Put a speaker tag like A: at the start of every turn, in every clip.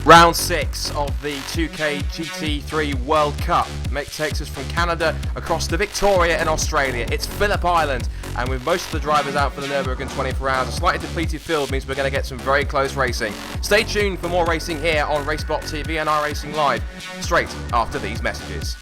A: Round 6 of the 2K GT3 World Cup takes us from Canada across to Victoria in Australia. It's Phillip Island, and with most of the drivers out for the Nürburgring 24 hours, a slightly depleted field means we're going to get some very close racing. Stay tuned for more racing here on Racebot TV and iRacing Live, straight after these messages.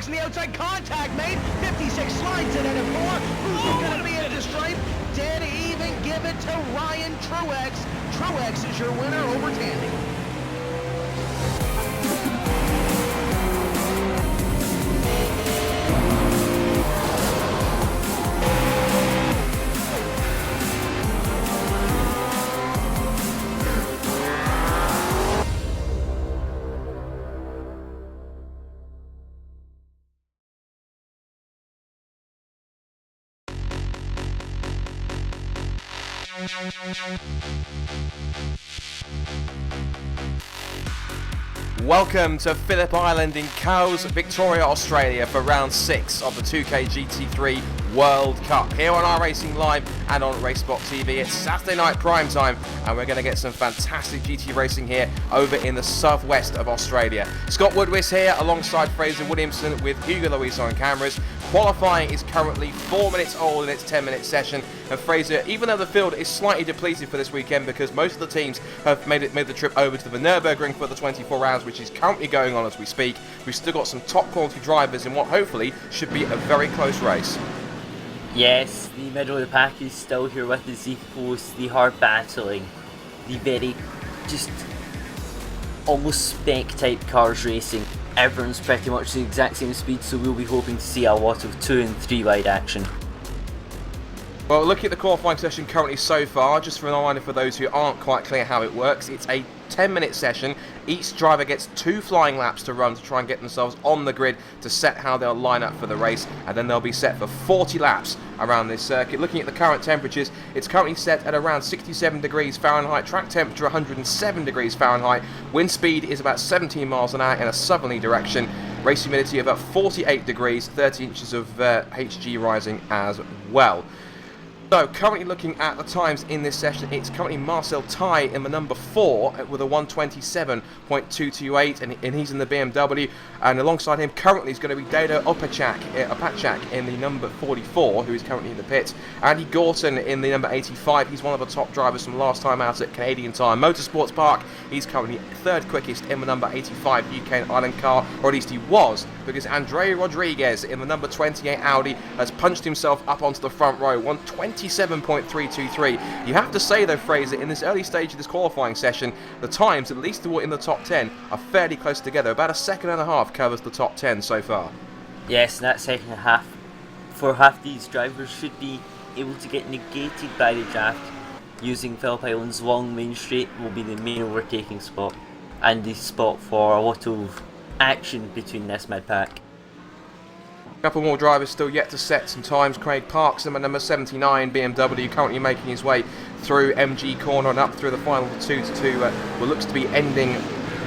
B: The outside contact made, 56 slides it into 4, who's going to be into the stripe, dead even, give it to Ryan Truex. Truex is your winner over Tandy.
A: Welcome to Phillip Island in Cowes, Victoria, Australia for round 6 of the 2K GT3 World Cup. Here on iRacing Live and on Racebot TV. It's Saturday night prime time and we're going to get some fantastic GT racing here over in the southwest of Australia. Scott Woodwis here alongside Fraser Williamson with Hugo Luis on cameras. Qualifying is currently 4 minutes old in its 10-minute session, and Fraser, even though the field is slightly depleted for this weekend because most of the teams have made the trip over to the Nürburgring for the 24 hours, which is currently going on as we speak, we've still got some top quality drivers in what hopefully should be a very close race.
C: Yes, the middle of the pack is still here with the Z-Force, the hard battling, the very just almost spec type cars racing. Everyone's pretty much the exact same speed, so we'll be hoping to see a lot of 2 and 3 wide action.
A: Well, looking at the qualifying session currently so far, just for a reminder for those who aren't quite clear how it works, it's a 10-minute session. Each driver gets 2 flying laps to run to try and get themselves on the grid to set how they'll line up for the race, and then they'll be set for 40 laps around this circuit. Looking at the current temperatures, it's currently set at around 67 degrees Fahrenheit, track temperature 107 degrees Fahrenheit, wind speed is about 17 miles an hour in a southerly direction, race humidity about 48 degrees, 30 inches of HG rising as well. So, currently looking at the times in this session, it's currently Marcel Ty in the number 4 with a 127.228, and he's in the BMW, and alongside him currently is going to be Dado Opachak in the number 44, who is currently in the pits. Andy Gorton in the number 85, he's one of the top drivers from last time out at Canadian Tire Motorsports Park. He's currently 3rd quickest in the number 85 UK and Ireland car, or at least he was, because Andrea Rodriguez in the number 28 Audi has punched himself up onto the front row, 127.323. You have to say though, Fraser, in this early stage of this qualifying session, the times, at least in the top 10, are fairly close together. About a second and a half covers the top 10 so far.
C: Yes, and that second half, for half these drivers should be able to get negated by the draft. Using Phillip Island's long main straight will be the main overtaking spot, and the spot for a lot of action between this mid-pack.
A: A couple more drivers still yet to set some times. Craig Parks in the number 79 BMW currently making his way through MG corner and up through the final 2-2 what looks to be ending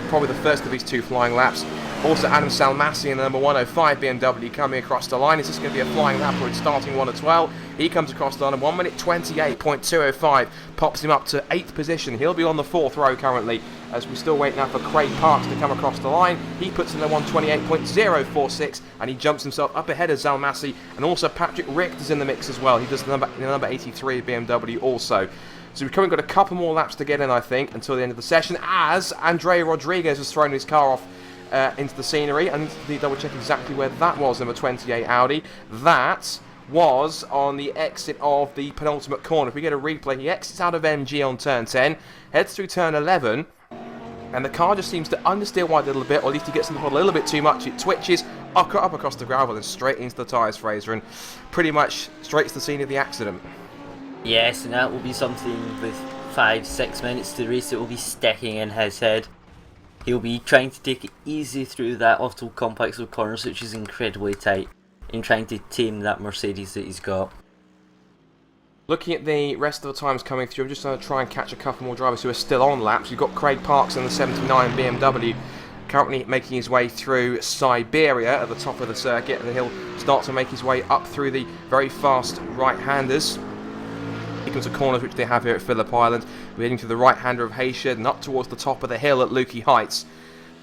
A: probably the first of these 2 flying laps. Also Adam Salmassi in the number 105 BMW coming across the line. Is this going to be a flying lap or it's starting 1-12? He comes across the line, 1 minute 28.205, pops him up to 8th position. He'll be on the 4th row currently, as we still wait now for Craig Parks to come across the line. He puts in a 128.046 and he jumps himself up ahead of Zalmassi, and also Patrick Richter's in the mix as well. He does the number 83 BMW also. So we've currently got a couple more laps to get in, I think, until the end of the session, as Andrea Rodriguez has thrown his car off into the scenery. I need to double check exactly where that was, number 28 Audi. That was on the exit of the penultimate corner. If we get a replay, he exits out of MG on turn 10, heads through turn 11, and the car just seems to understeer wide a little bit, or at least he gets in the hole a little bit too much. It twitches up across the gravel and straight into the tyres, Fraser, and pretty much straight to the scene of the accident.
C: Yes, and that will be something with 5-6 minutes to race. It will be sticking in his head. He'll be trying to take it easy through that awful complex of corners, which is incredibly tight, and trying to tame that Mercedes that he's got.
A: Looking at the rest of the times coming through, I'm just going to try and catch a couple more drivers who are still on laps. You've got Craig Parks in the 79 BMW, currently making his way through Siberia at the top of the circuit, and then he'll start to make his way up through the very fast right-handers. Sequence of corners which they have here at Phillip Island. We're heading to the right-hander of Hayshed and up towards the top of the hill at Lukey Heights.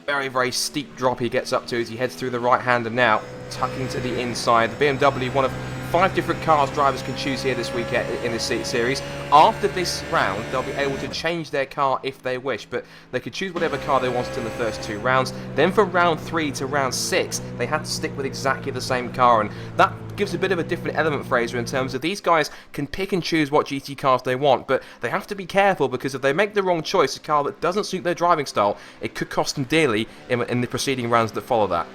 A: Very, very steep drop he gets up to as he heads through the right-hander now, tucking to the inside. The BMW, one of 5 different cars drivers can choose here this weekend in this series. After this round, they'll be able to change their car if they wish, but they could choose whatever car they wanted in the first 2 rounds. Then from round 3 to round 6, they had to stick with exactly the same car, and that gives a bit of a different element, Fraser, in terms of these guys can pick and choose what GT cars they want, but they have to be careful, because if they make the wrong choice, a car that doesn't suit their driving style, it could cost them dearly in the preceding rounds that follow that.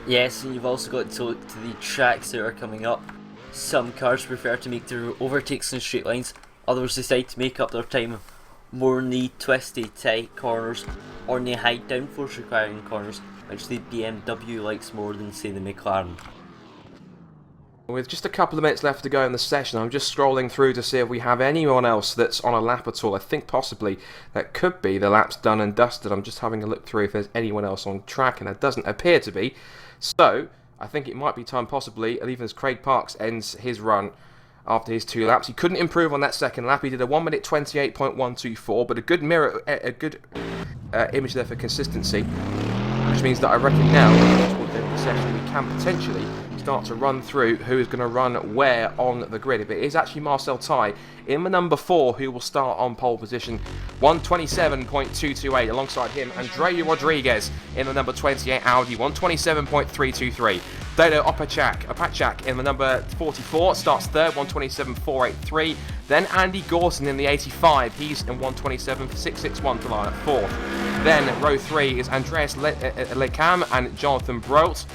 C: Yes, and you've also got to look to the tracks that are coming up. Some cars prefer to make their overtakes in straight lines, others decide to make up their time more in the twisty, tight corners, or in the high downforce requiring corners, which the BMW likes more than, say, the McLaren.
A: With just a couple of minutes left to go in the session, I'm just scrolling through to see if we have anyone else that's on a lap at all. I think possibly that could be the lap's done and dusted. I'm just having a look through if there's anyone else on track, and there doesn't appear to be. So I think it might be time possibly, even as Craig Parks ends his run after his 2 laps. He couldn't improve on that second lap. He did a 1 minute 28.124, but a good image there for consistency, which means that I reckon now, towards the end of the session, we can potentially start to run through who is going to run where on the grid. If it is actually Marcel Ty in the number 4 who will start on pole position, 127.228, alongside him Andrea Rodriguez in the number 28 Audi, 127.323. Dado Opachak in the number 44 starts third, 127.483. Then Andy Gorson in the 85, he's in 127.661 to line at fourth. Then row 3 is Andreas Lecam and Jonathan Brolt.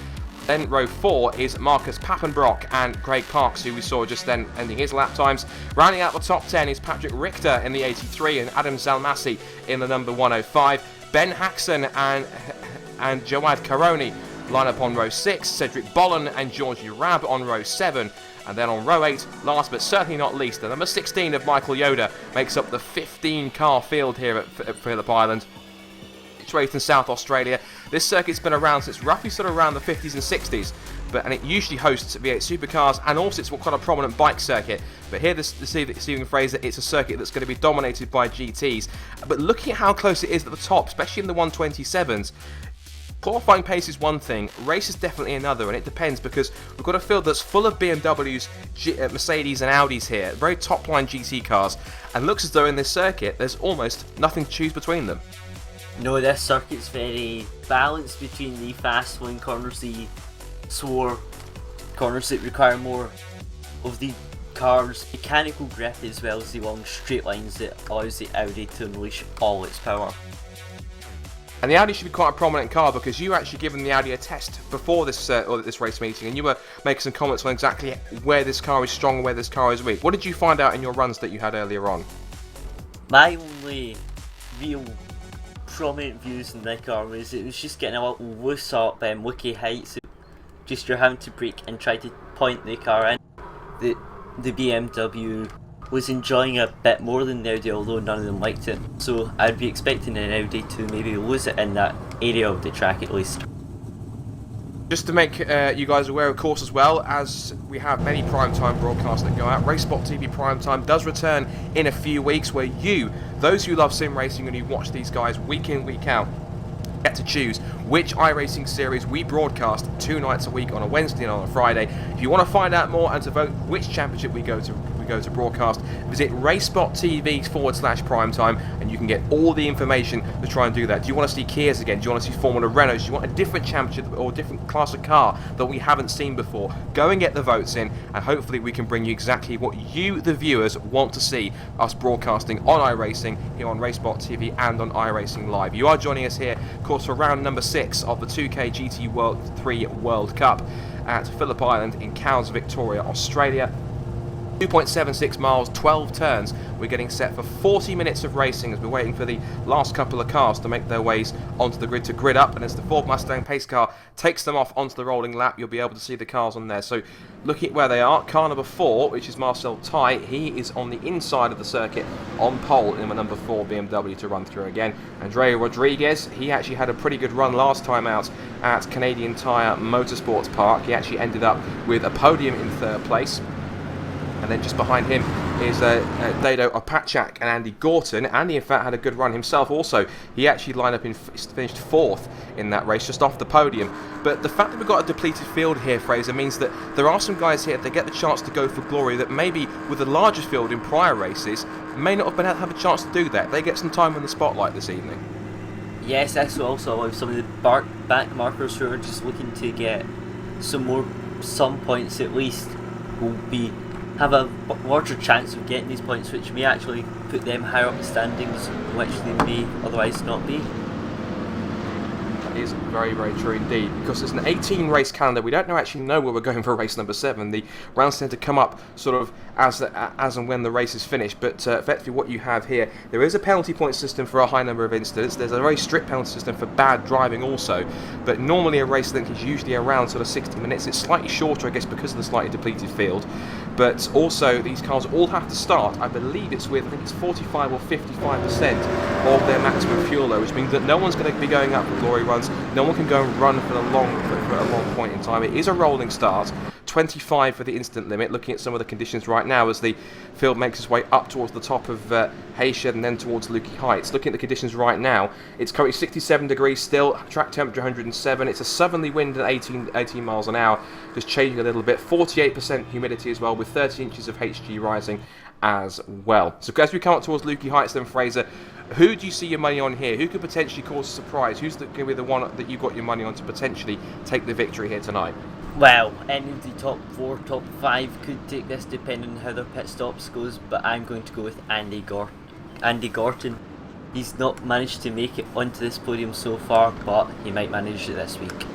A: Then row 4 is Marcus Pappenbrock and Craig Parks, who we saw just then ending his lap times. Rounding out the top 10 is Patrick Richter in the 83 and Adam Zalmasi in the number 105. Ben Haxon and Jawad Karoni line up on row 6. Cedric Bollen and Georgie Rabb on row 7. And then on row 8, last but certainly not least, the number 16 of Michael Yoda makes up the 15-car field here at Phillip Island. Situated in South Australia. This circuit's been around since roughly sort of around the 50s and 60s, and it usually hosts V8 supercars, and also it's quite a prominent bike circuit. But here this evening, Fraser, it's a circuit that's going to be dominated by GTs. But looking at how close it is at the top, especially in the 127s, qualifying pace is one thing, race is definitely another, and it depends because we've got a field that's full of BMWs, Mercedes and Audis here, very top-line GT cars, and looks as though in this circuit there's almost nothing to choose between them.
C: No, this circuit's very balanced between the fast-flowing corners, the slower corners that require more of the car's mechanical grip, as well as the long straight lines that allows the Audi to unleash all its power.
A: And the Audi should be quite a prominent car, because you actually given the Audi a test before this race meeting, and you were making some comments on exactly where this car is strong and where this car is weak. What did you find out in your runs that you had earlier on?
C: My only real prominent views in the car was it was just getting a little loose up Lukey Heights. Just you're having to brake and try to point the car in. The BMW was enjoying it a bit more than the Audi, although none of them liked it. So I'd be expecting an Audi to maybe lose it in that area of the track at least.
A: Just to make you guys aware, of course, as well, as we have many primetime broadcasts that go out, RaceSpot TV Primetime does return in a few weeks, where you, those who love sim racing and who watch these guys week in, week out, get to choose which iRacing series we broadcast 2 nights a week on a Wednesday and on a Friday. If you want to find out more and to vote which championship we go we go to broadcast, visit racebot.tv/primetime, and you can get all the information to try and do that. Do you want to see Kias again? Do you want to see Formula Renault? Do you want a different championship or a different class of car that we haven't seen before? Go and get the votes in, and hopefully we can bring you exactly what you, the viewers, want to see us broadcasting on iRacing here on Racebot TV and on iRacing Live. You are joining us here, of course, for round number 6 of the 2K GT World 3 World Cup at Phillip Island in Cowes, Victoria, Australia. 2.76 miles, 12 turns. We're getting set for 40 minutes of racing as we're waiting for the last couple of cars to make their ways onto the grid to grid up, and as the Ford Mustang pace car takes them off onto the rolling lap, you'll be able to see the cars on there. So looking at where they are, car number 4, which is Marcel Ty, he is on the inside of the circuit on pole in the number 4 BMW to run through again. Andrea Rodriguez, he actually had a pretty good run last time out at Canadian Tire Motorsports Park. He actually ended up with a podium in 3rd place. And then just behind him is Dado Opachak and Andy Gorton. Andy, in fact, had a good run himself also. He actually lined up finished 4th in that race, just off the podium. But the fact that we've got a depleted field here, Fraser, means that there are some guys here, if they get the chance to go for glory, that maybe with a larger field in prior races, may not have been able to have a chance to do that. They get some time in the spotlight this evening.
C: Yes, that's also why some of the back markers who are just looking to get some points at least will have a larger chance of getting these points, which may actually put them higher up the standings, which they may otherwise not be.
A: That is very, very true indeed, because it's an 18 race calendar. We don't actually know where we're going for race number 7. The rounds tend to come up sort of as and when the race is finished, but effectively what you have here, there is a penalty point system for a high number of incidents. There's a very strict penalty system for bad driving also, but normally a race length is usually around sort of 60 minutes. It's slightly shorter, I guess, because of the slightly depleted field. But also, these cars all have to start, I believe it's with, I think it's 45 or 55% of their maximum fuel load, which means that no one's going to be going up for glory runs. No one can go and run for a long point in time. It is a rolling start. 25 for the instant limit, looking at some of the conditions right now as the field makes its way up towards the top of Hayshed and then towards Lukey Heights. Looking at the conditions right now, it's currently 67 degrees still, track temperature 107, it's a southerly wind at 18 miles an hour, just changing a little bit, 48% humidity as well, with 30 inches of HG rising as well. So as we come up towards Lukey Heights then, Fraser, who do you see your money on here? Who could potentially cause a surprise? Who's going to be the one that you got your money on to potentially take the victory here tonight?
C: Well, any of the top 4, top 5 could take this depending on how their pit stops goes, but I'm going to go with Andy Gorton. He's not managed to make it onto this podium so far, but he might manage it this week.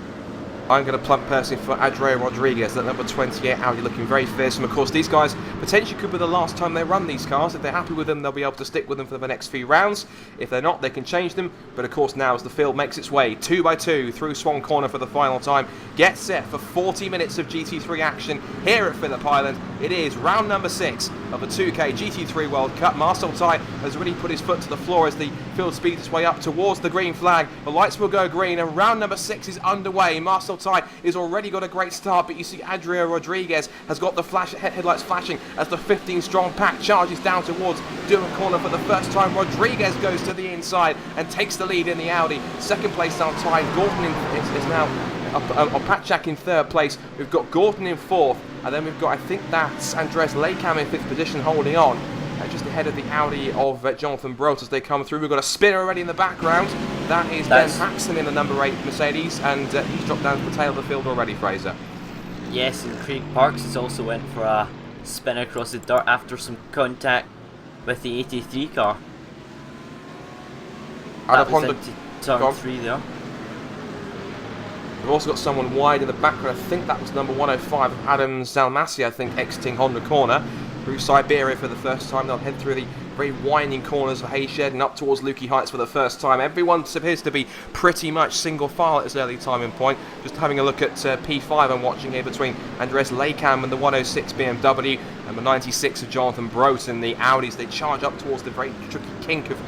A: I'm going to plump personally for Andrea Rodriguez, that number 28 Audi, looking very fearsome. Of course, these guys potentially could be the last time they run these cars. If they're happy with them, they'll be able to stick with them for the next few rounds. If they're not, they can change them. But of course, now as the field makes its way 2 by 2 through Swan Corner for the final time, get set for 40 minutes of GT3 action here at Phillip Island. It is round number 6 of the 2K GT3 World Cup. Marcel Ty has really put his foot to the floor as the field speeds its way up towards the green flag. The lights will go green and round number 6 is underway. Marcel Ty is already got a great start, but you see Andrea Rodriguez has got the headlights flashing as the 15 strong pack charges down towards Durham Corner for the first time. Rodriguez goes to the inside and takes the lead in the Audi. Second place down Ty. Gorton is now Opachak in 3rd place. We've got Gorton in 4th, and then we've got, I think that's Andres Lekam in 5th position holding on. Just ahead of the Audi of Jonathan Brote as they come through. We've got a spinner already in the background. That is Ben Paxton in the number 8 Mercedes, and he's dropped down to the tail of the field already, Fraser.
C: Yes, and Craig Parks has also went for a spin across the dirt after some contact with the 83 car. That was into turn 3 there.
A: We've also got someone wide in the background. I think that was number 105, Adam Zalmasi, I think, exiting Honda Corner. Through Siberia for the first time. They'll head through the very winding corners of Hayshed and up towards Lukey Heights for the first time. Everyone appears to be pretty much single file at this early timing point. Just having a look at P5 I'm watching here between Andres Lekam and the 106 BMW and the 96 of Jonathan Brote and the Audis. They charge up towards the very tricky kink of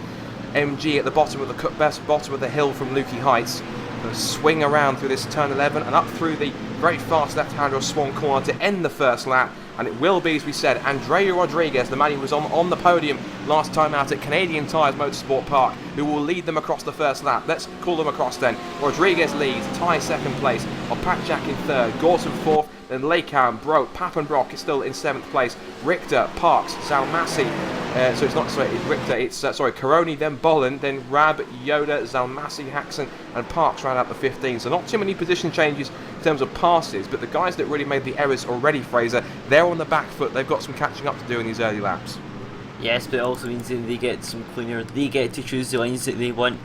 A: MG at the bottom of the hill from Lukey Heights. Going to swing around through this turn 11 and up through the very fast left-hander of Swan Corner to end the first lap. and it will be, as we said, Andrea Rodriguez, the man who was on the podium last time out at Canadian Tires Motorsport Park, who will lead them across the first lap. Let's call them across then. Rodriguez leads, Ty second place, Opatjak in third, Gorton fourth, then Lekam, Papenbrock is still in 7th place, Richter, Parks, Zalmassi, so it's not, sorry, it's Richter, it's, sorry, Caroni, then Bolin, then Rab, Yoda, Zalmassi, Haxon, and Parks round out the 15. So not too many position changes in terms of passes, but the guys that really made the errors already, Fraser, they're on the back foot. They've got some catching up to do in these early laps.
C: Yes, but it also means that they get some cleaner, they get to choose the lines that they want,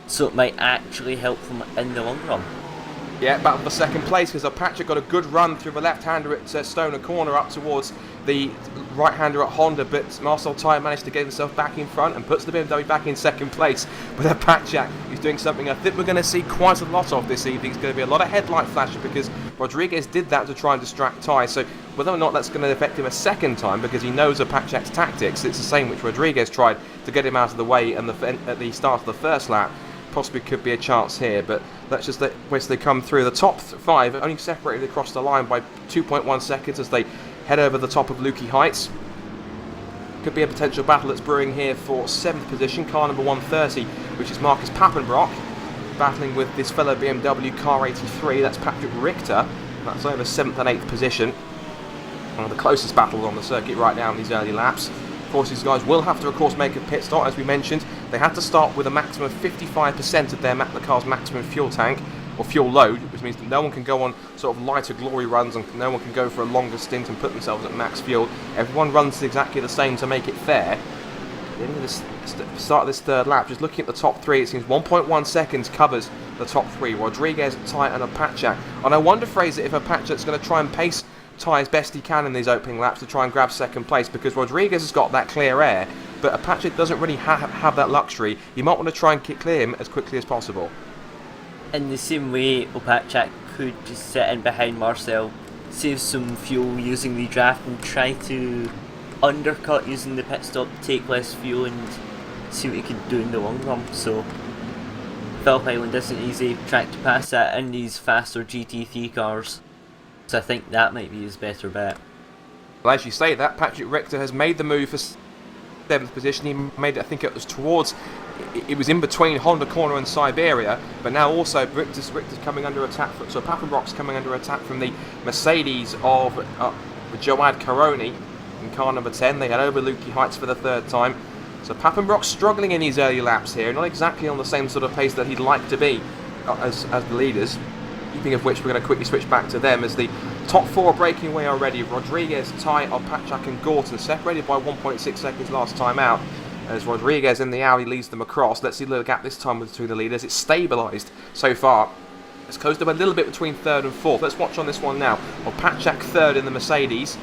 C: so it might actually help them in the long run.
A: Yeah, battle for second place because Opatjak got a good run through the left-hander at Stoner Corner up towards the right-hander at Honda, but Marcel Ty managed to get himself back in front and puts the BMW back in second place. But Opatjak is doing something I think we're going to see quite a lot of this evening. It's going to be a lot of headlight flashing because Rodriguez did that to try and distract Ty. So whether or not that's going to affect him a second time because he knows Opatjak's tactics, it's the same which Rodriguez tried to get him out of the way and at the start of the first lap. Possibly could be a chance here, but let's just wait till they come through. The top 5 only separated across the line by 2.1 seconds as they head over the top of Lukey Heights. Could be a potential battle that's brewing here for 7th position, car number 130, which is Marcus Papenbrock, battling with this fellow BMW car 83, that's Patrick Richter. That's over 7th and 8th position. One of the closest battles on the circuit right now in these early laps. Of course, these guys will have to, of course, make a pit stop, as we mentioned. They had to start with a maximum of 55% of the car's maximum fuel tank, or fuel load, which means that no one can go on sort of lighter glory runs and no one can go for a longer stint and put themselves at max fuel. Everyone runs exactly the same to make it fair. At the end of this start of this third lap, just looking at the top 3, it seems 1.1 seconds covers the top 3. Rodriguez, Ty and Opatjak. And I wonder, Fraser, if Opatjak's going to try and pace Ty as best he can in these opening laps to try and grab second place, because Rodriguez has got that clear air, but Opatjak doesn't really have that luxury. You might want to try and clear him as quickly as possible.
C: In the same way, Opatjak could just sit in behind Marcel, save some fuel using the draft and try to undercut using the pit stop to take less fuel and see what he can do in the long run. So Phillip Island isn't an easy track to pass at in these faster GT3 cars. So I think that might be his better bet.
A: Well, as you say that, Patrick Richter has made the move for 7th position. He made it, I think it was towards, it was in between Honda Corner and Siberia, but now also Richter's coming under attack, so Papenbrock's coming under attack from the Mercedes of Joad Caroni in car number 10. They head over Lukey Heights for the 3rd time. So Papenbrock's struggling in these early laps here, not exactly on the same sort of pace that he'd like to be as the leaders. Speaking of which, we're going to quickly switch back to them as the top 4 are breaking away already. Rodriguez, Ty, Opatjak and Gorton separated by 1.6 seconds last time out as Rodriguez in the Audi leads them across. Let's see the gap this time between the leaders. It's stabilised so far. It's closed up a little bit between 3rd and 4th. Let's watch on this one now. Opatjak 3rd in the Mercedes.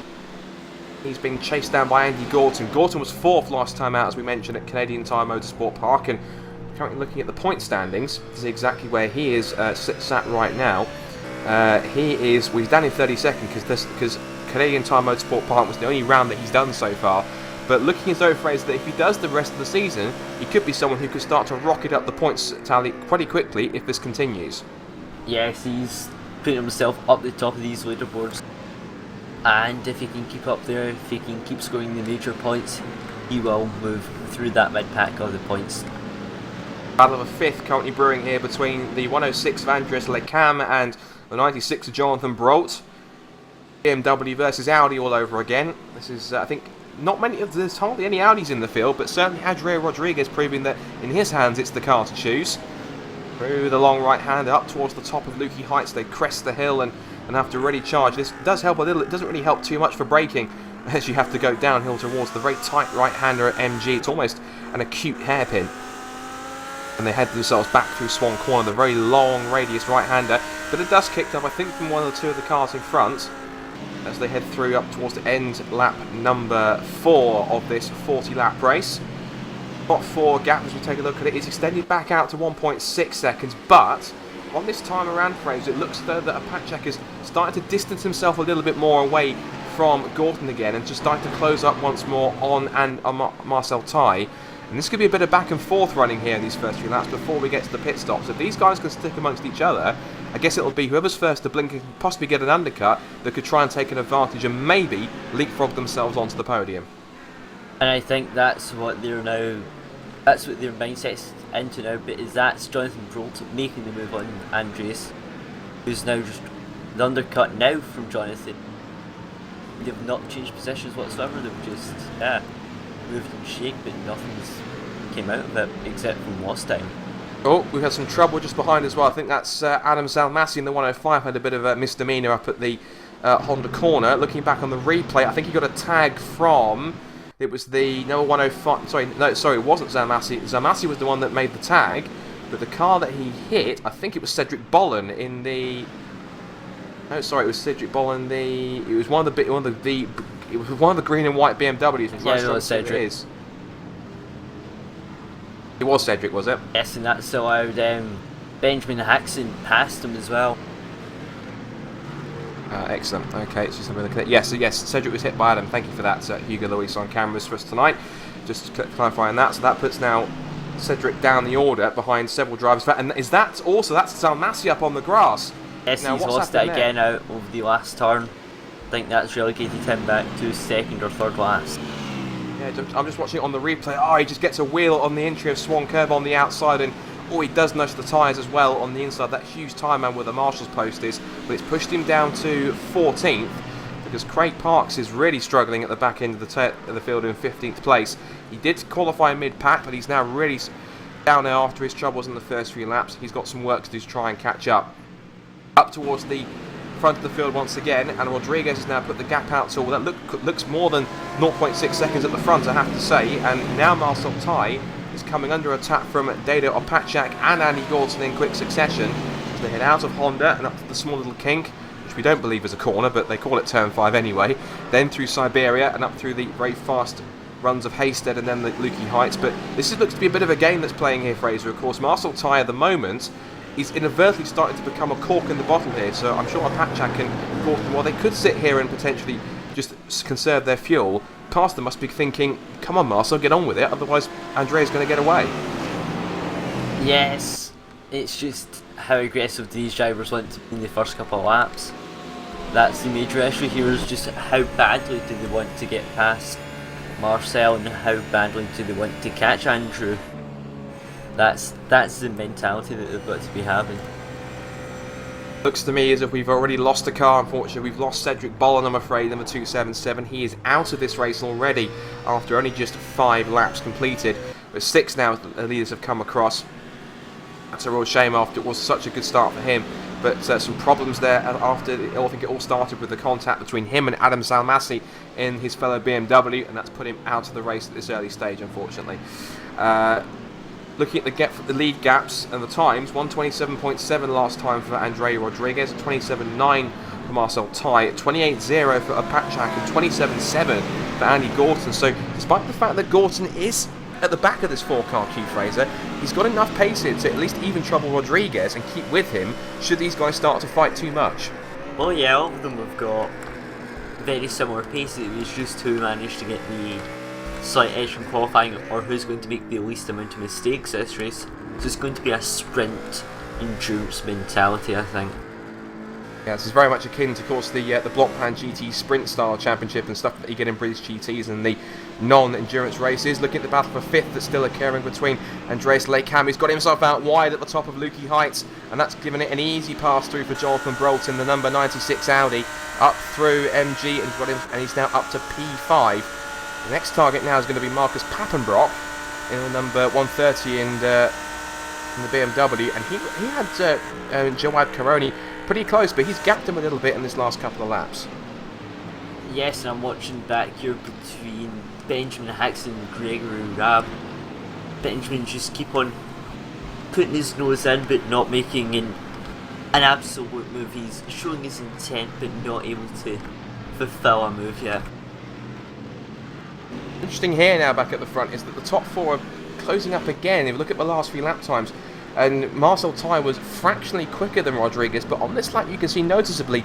A: He's being chased down by Andy Gorton. Gorton was 4th last time out, as we mentioned, at Canadian Tire Motorsport Park, and currently looking at the point standings to see exactly where he is sat right now. He's down in 32nd because Canadian Tire Motorsport Park was the only round that he's done so far. But looking as though, Fraser, that if he does the rest of the season, he could be someone who could start to rocket up the points tally pretty quickly if this continues.
C: Yes, he's putting himself up the top of these leaderboards, and if he can keep up there, if he can keep scoring the major points, he will move through that mid-pack of the points.
A: Battle of a 5th currently brewing here between the 106 of Andres Lekam and the 96 of Jonathan Brolt. BMW versus Audi all over again. This is, I think, there's hardly any Audis in the field, but certainly Andrea Rodriguez proving that in his hands it's the car to choose. Through the long right hand up towards the top of Lukey Heights, they crest the hill and have to really charge. This does help a little, it doesn't really help too much for braking as you have to go downhill towards the very tight right hander at MG. It's almost an acute hairpin. And they head themselves back through Swan Corner, the very long radius right-hander. But it does kick up, I think, from one or two of the cars in front as they head through up towards the end lap number 4 of this 40-lap race. Spot 4 gap, as we take a look at it, is extended back out to 1.6 seconds. But on this time around, Fraser, it looks though that Opatjak is starting to distance himself a little bit more away from Gorton again and just starting to close up once more on Marcel Ty. And this could be a bit of back and forth running here in these first few laps before we get to the pit stops. If these guys can stick amongst each other I guess it'll be whoever's first to blink and possibly get an undercut that could try and take an advantage and maybe leapfrog themselves onto the podium.
C: And I think that's what their mindset's into now, but that's Jonathan Brolt making the move on Andreas, who's now just the undercut now from Jonathan. They've not changed positions whatsoever, they've just, moved and shake, but nothing's came out of it except from lost time.
A: Oh, we've had some trouble just behind as well. I think that's Adam Zalmasi in the 105 had a bit of a misdemeanor up at the Honda corner. Looking back on the replay, I think he got a tag from... It was the number 105... Sorry, it wasn't Zalmasi. Zalmasi was the one that made the tag, but the car that he hit, I think it was Cedric Bollen in the... No, sorry, it was Cedric Bollen. It was one of the green and white BMWs.
C: Yeah, it was Cedric.
A: It was Cedric, was it?
C: Yes, and that's allowed Benjamin Haxon past him as well.
A: Excellent. Okay, it's just a minute. Yes, Cedric was hit by Adam. Thank you for that, Hugo Luis on cameras for us tonight. Just clarifying that. So that puts now Cedric down the order behind several drivers. And is that also, that's Zalmasi up on the grass?
C: Yes, now, he's lost it again out of the last turn. I think that's relegated him back to second or third last.
A: Yeah, I'm just watching it on the replay. Oh, he just gets a wheel on the entry of Swan Curve on the outside, and he does nudge the tyres as well on the inside. That huge tyre man where the marshal's post is, but it's pushed him down to 14th because Craig Parks is really struggling at the back end of the field in 15th place. He did qualify mid-pack, but he's now really down there after his troubles in the first few laps. He's got some work to do to try and catch up. Up towards the front of the field once again, and Rodriguez has now put the gap out, so that looks more than 0.6 seconds at the front, I have to say. And now Marcel Tai is coming under attack from Dado Opachak and Andy Gorton in quick succession as they head out of Honda and up to the small little kink, which we don't believe is a corner, but they call it turn 5 anyway. Then through Siberia and up through the very fast runs of Haysted and then the Lukey Heights. But this looks to be a bit of a game that's playing here, Fraser. Of course, Marcel Tai at the moment is inadvertently starting to become a cork in the bottle here, so I'm sure Opachak and Gorton, while they could sit here and potentially just conserve their fuel, Pastor must be thinking, come on Marcel, get on with it, otherwise Andrea's going to get away.
C: Yes, it's just how aggressive these drivers went in the first couple of laps. That's the major issue here, is just how badly do they want to get past Marcel and how badly do they want to catch Andrew. That's the mentality that they've got to be having.
A: Looks to me as if we've already lost a car, unfortunately. We've lost Cedric Bollen, I'm afraid, number 277. He is out of this race already after only just 5 laps completed. But 6 now the leaders have come across. That's a real shame after it was such a good start for him. But some problems there after, I think it all started with the contact between him and Adam Zalmasi in his fellow BMW, and that's put him out of the race at this early stage, unfortunately. Looking at the lead gaps and the times, 1:27.7 last time for Andrea Rodriguez, 27.9 for Marcel Tai, 28.0 for Opachak, and 27.7 for Andy Gorton. So, despite the fact that Gorton is at the back of this 4-car queue, Fraser, he's got enough pace here to at least even trouble Rodriguez and keep with him should these guys start to fight too much.
C: Well, yeah, all of them have got very similar pace. It was just who managed to get the slight edge from qualifying or who's going to make the least amount of mistakes this race. So it's going to be a sprint endurance mentality, I think.
A: Yeah, this is very much akin to, of course, the Blockpan GT Sprint Style Championship and stuff that you get in British GTs and the non-endurance races. Looking at the battle for 5th that's still occurring between Andreas Leicam, who's got himself out wide at the top of Lukey Heights, and that's given it an easy pass through for Jonathan Brolt in the number 96 Audi, up through MG, and he's now up to P5. The next target now is going to be Marcus Pappenbrock in the number 130 in the BMW, and he had Jawad Karoni pretty close, but he's gapped him a little bit in this last couple of laps.
C: Yes, and I'm watching back here between Benjamin Haxon and Gregory Rabb. Benjamin just keep on putting his nose in but not making an absolute move. He's showing his intent but not able to fulfill a move yet.
A: Interesting here now back at the front is that the top 4 are closing up again. If you look at the last few lap times, and Marcel Tai was fractionally quicker than Rodriguez, but on this lap you can see noticeably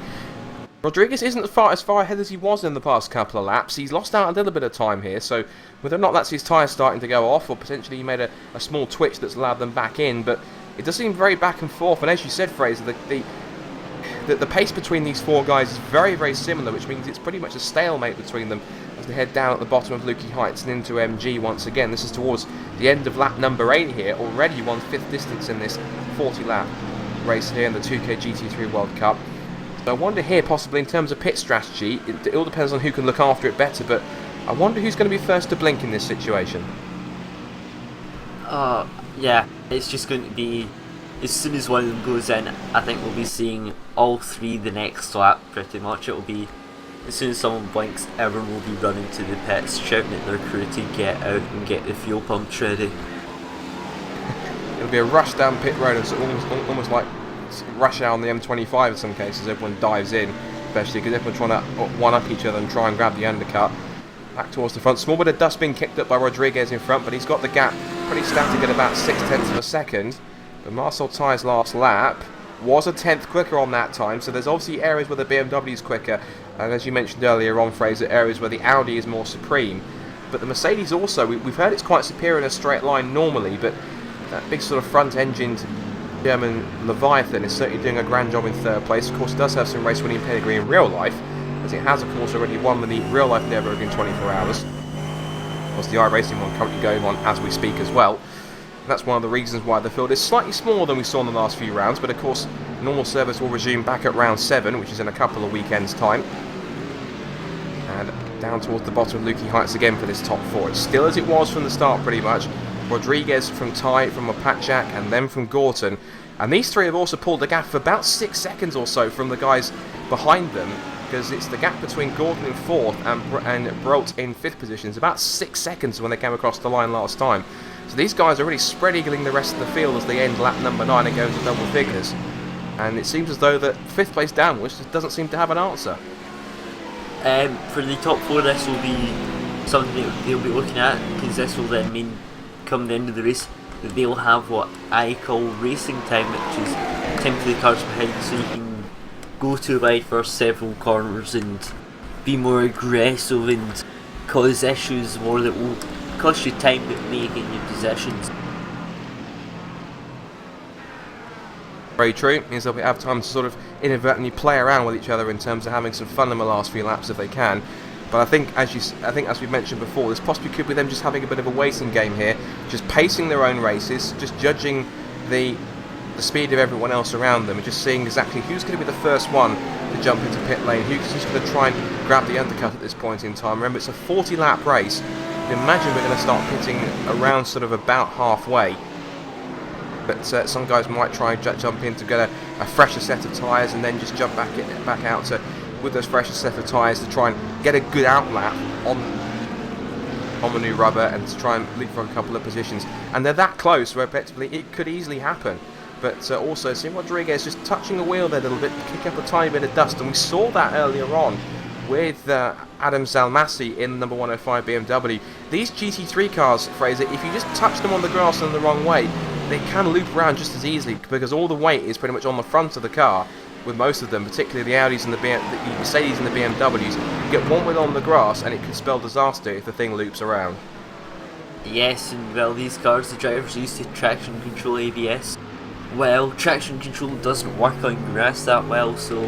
A: Rodriguez isn't as far ahead as he was in the past couple of laps. He's lost out a little bit of time here, so whether or not that's his tyres starting to go off or potentially he made a small twitch that's allowed them back in, but it does seem very back and forth. And as you said, Fraser, the pace between these four guys is very, very similar, which means it's pretty much a stalemate between them as they head down at the bottom of Lukey Heights and into MG once again. This is towards the end of lap number 8 here, already 1/5 distance in this 40-lap race here in the 2K GT3 World Cup. So I wonder here, possibly in terms of pit strategy, it all depends on who can look after it better, but I wonder who's going to be first to blink in this situation.
C: Yeah, it's just going to be, as soon as one of them goes in, I think we'll be seeing all three the next lap pretty much. It'll be, as soon as someone blinks, everyone will be running to the pits, shouting at their crew to get out and get the fuel pumps ready.
A: It'll be a rush down pit road, and it's almost like rush hour on the M25 in some cases. Everyone dives in, especially because everyone's trying to one-up each other and try and grab the undercut. Back towards the front. Small bit of dust being kicked up by Rodriguez in front, but he's got the gap pretty static at about 0.6 of a second. But Marcel Tai's last lap was a 10th quicker on that time, so there's obviously areas where the BMW is quicker, and as you mentioned earlier on, Fraser, areas where the Audi is more supreme. But the Mercedes also, we've heard it's quite superior in a straight line normally, but that big sort of front-engined German Leviathan is certainly doing a grand job in third place. Of course, it does have some race-winning pedigree in real life, as it has, of course, already won the real-life Nürburgring 24 hours. Of course, the iRacing one currently going on as we speak as well. And that's one of the reasons why the field is slightly smaller than we saw in the last few rounds, but of course, normal service will resume back at round 7, which is in a couple of weekends' time. And down towards the bottom of Lukey Heights again for this top 4. It's still as it was from the start, pretty much. Rodriguez from Tai, from Opatjak, and then from Gorton. And these three have also pulled the gap for about 6 seconds or so from the guys behind them, because it's the gap between Gorton in 4th and Brolt in 5th position. It's about 6 seconds when they came across the line last time. So these guys are really spread-eagling the rest of the field as they end lap number 9 and go into double figures. And it seems as though that 5th place downwards just doesn't seem to have an answer.
C: For the top 4, this will be something that they'll be looking at, because this will then mean, come the end of the race, that they'll have what I call racing time, which is time for the cars behind, so you can go too wide for several corners and be more aggressive and cause issues more that will cost you time but may gain your positions.
A: Very true. Means they'll have time to sort of inadvertently play around with each other in terms of having some fun in the last few laps if they can. But I think, as we mentioned before, this possibly could be them just having a bit of a waiting game here, just pacing their own races, just judging the speed of everyone else around them, and just seeing exactly who's going to be the first one to jump into pit lane, who's going to try and grab the undercut at this point in time. Remember, it's a 40-lap race. You can imagine we're going to start pitting around sort of about halfway. But some guys might try and jump in to get a fresher set of tyres and then just jump back out to, with those fresher set of tyres, to try and get a good outlap on the new rubber and to try and leapfrog a couple of positions. And they're that close where effectively it could easily happen. But also seeing Rodriguez just touching the wheel there a little bit, kick up a tiny bit of dust, and we saw that earlier on with Adam Zalmasi in the number 105 BMW. These GT3 cars, Fraser, if you just touch them on the grass in the wrong way, they can loop around just as easily, because all the weight is pretty much on the front of the car with most of them, particularly the Audis and the Mercedes and the BMWs. You get one wheel on the grass and it can spell disaster if the thing loops around.
C: Yes, and well, these cars, the drivers used to traction control ABS. Well, traction control doesn't work on grass that well, so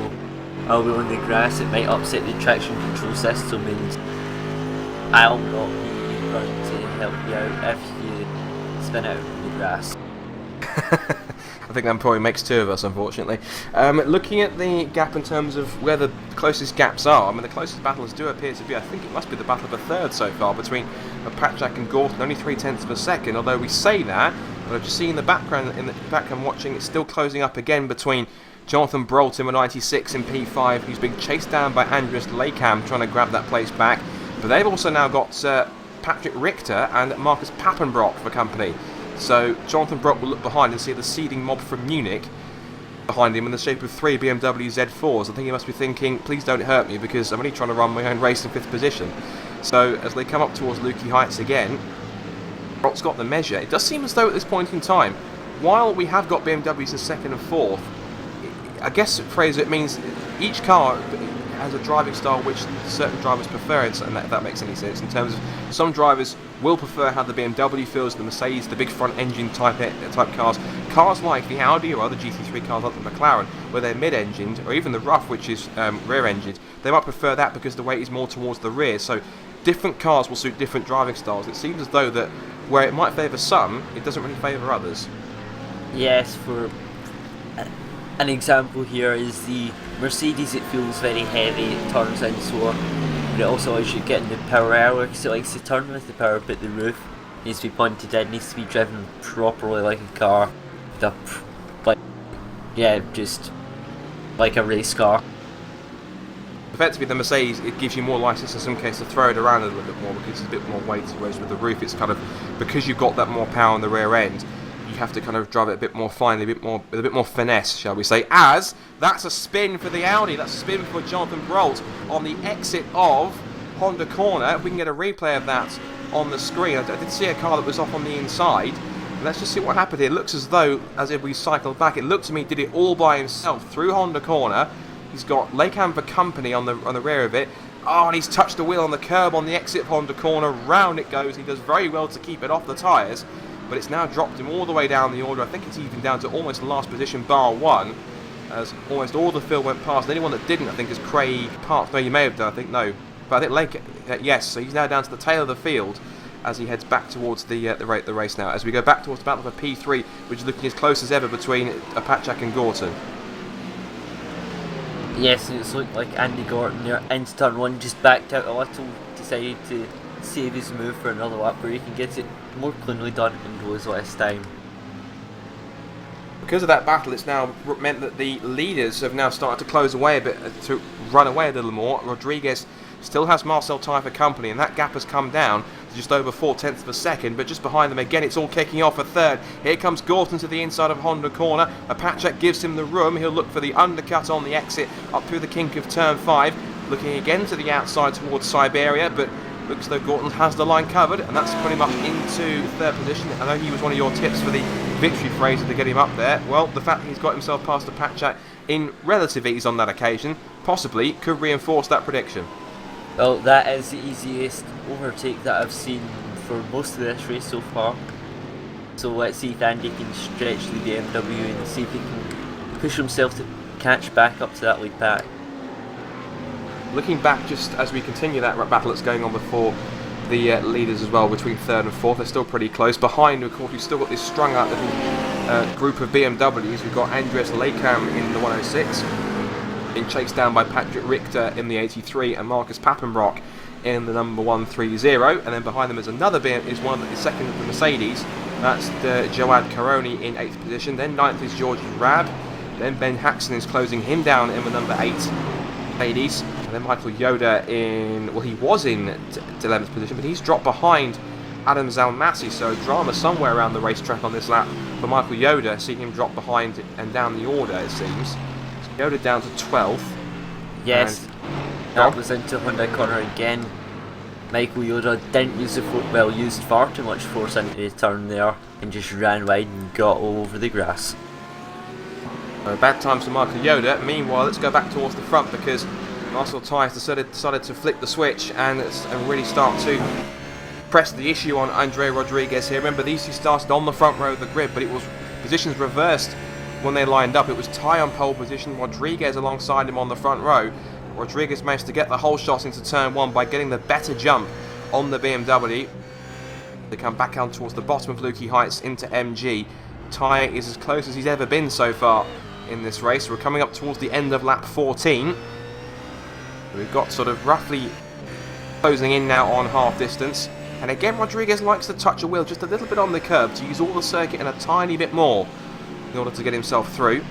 C: although on the grass it might upset the traction control system, and I'll not be running to help you out if you spin out on the grass.
A: I think that probably makes 2 of us, unfortunately. Looking at the gap in terms of where the closest gaps are, I mean, the closest battles do appear to be, I think it must be the battle of a third so far between Opatjak and Gorton, only 0.3 of a second, although we say that, but I've just seen in the background watching, it's still closing up again between Jonathan Brolt in 96 in P5, who's being chased down by Andres Lekam trying to grab that place back, but they've also now got Patrick Richter and Marcus Pappenbrock for company. So Jonathan Brock will look behind and see the seeding mob from Munich behind him in the shape of 3 BMW Z4s. I think he must be thinking, please don't hurt me, because I'm only trying to run my own race in 5th position. So as they come up towards Lukey Heights again, Brock's got the measure. It does seem as though at this point in time, while we have got BMWs in 2nd and 4th, I guess, Fraser, it means each car has a driving style which certain drivers prefer, and if that makes any sense, in terms of some drivers will prefer how the BMW feels, the Mercedes, the big front engine type cars. Cars like the Audi or other GT3 cars like the McLaren, where they're mid-engined, or even the Rough, which is rear-engined, they might prefer that because the weight is more towards the rear. So different cars will suit different driving styles. It seems as though that where it might favour some, it doesn't really favour others.
C: Yes, for an example here is the Mercedes. It feels very heavy, it turns in slower, but it also, as you get in the power hour, because it likes to turn with the power, but the roof needs to be pointed in, needs to be driven properly like a car, just like a race car.
A: Effectively, the Mercedes, it gives you more license in some cases to throw it around a little bit more because it's a bit more weighty, whereas with the roof it's kind of, because you've got that more power on the rear end, you have to kind of drive it a bit more finely, with a bit more finesse, shall we say. As that's a spin for the Audi, that's a spin for Jonathan Brolt on the exit of Honda Corner. If we can get a replay of that on the screen. I did see a car that was off on the inside. Let's just see what happened here. It looks as though, as if we cycled back, it looked to me he did it all by himself through Honda Corner. He's got Lakeham for company on the rear of it. Oh, and he's touched the wheel on the curb on the exit of Honda Corner. Round it goes. He does very well to keep it off the tyres, but it's now dropped him all the way down the order. I think it's even down to almost last position, bar one, as almost all the field went past. The only one that didn't, I think, is Craig Parks. No, you may have done, I think, no. But I think yes, so he's now down to the tail of the field as he heads back towards the race now. As we go back towards the battle for P3, which is looking as close as ever between Apachak and Gorton.
C: Yes, it's looked like Andy Gorton there into turn one, just backed out a little, decided to save his move for another lap where he can get it more cleanly done and goes less time.
A: Because of that battle, it's now meant that the leaders have now started to close away a bit, to run away a little more. Rodriguez still has Marcel Tyre for company, and that gap has come down to just over 0.4 of a second, but just behind them again, it's all kicking off a third. Here comes Gorton to the inside of Honda Corner. Apachak gives him the room. He'll look for the undercut on the exit up through the kink of turn 5, looking again to the outside towards Siberia, but looks as though Gorton has the line covered, and that's pretty much into third position. I know he was one of your tips for the victory phrase to get him up there. Well, the fact that he's got himself past Apachak in relative ease on that occasion possibly could reinforce that prediction.
C: Well, that is the easiest overtake that I've seen for most of this race so far. So let's see if Andy can stretch the BMW and see if he can push himself to catch back up to that lead pack.
A: Looking back just as we continue that battle that's going on before the leaders as well, between third and fourth, they're still pretty close. Behind, of course, we've still got this strung out little group of BMWs. We've got Andreas Lakeham in the 106, being chased down by Patrick Richter in the 83 and Marcus Pappenbrock in the number 130. And then behind them is another one that is second of the Mercedes. That's Joad Caroni in 8th position. Then 9th is George Rab. Then Ben Haxon is closing him down in the number 8 Mercedes. And then Michael Yoda he was in 11th position, but he's dropped behind Adam Zalmasi, so drama somewhere around the racetrack on this lap for Michael Yoda, seeing him drop behind and down the order, it seems. So Yoda down to 12th.
C: Yes, that was into Honda Corner again. Michael Yoda didn't use used far too much force into the turn there and just ran wide and got all over the grass.
A: Bad times for Michael Yoda. Meanwhile, let's go back towards the front because Marcel Tyre decided to flick the switch and really start to press the issue on Andre Rodriguez here. Remember, these two started on the front row of the grid, but it was positions reversed when they lined up. It was Tyre on pole position, Rodriguez alongside him on the front row. Rodriguez managed to get the whole shot into turn 1 by getting the better jump on the BMW. They come back out towards the bottom of Lukey Heights into MG. Tyre is as close as he's ever been so far in this race. We're coming up towards the end of lap 14. We've got sort of roughly closing in now on half distance. And again, Rodriguez likes to touch a wheel just a little bit on the curb to use all the circuit and a tiny bit more in order to get himself through.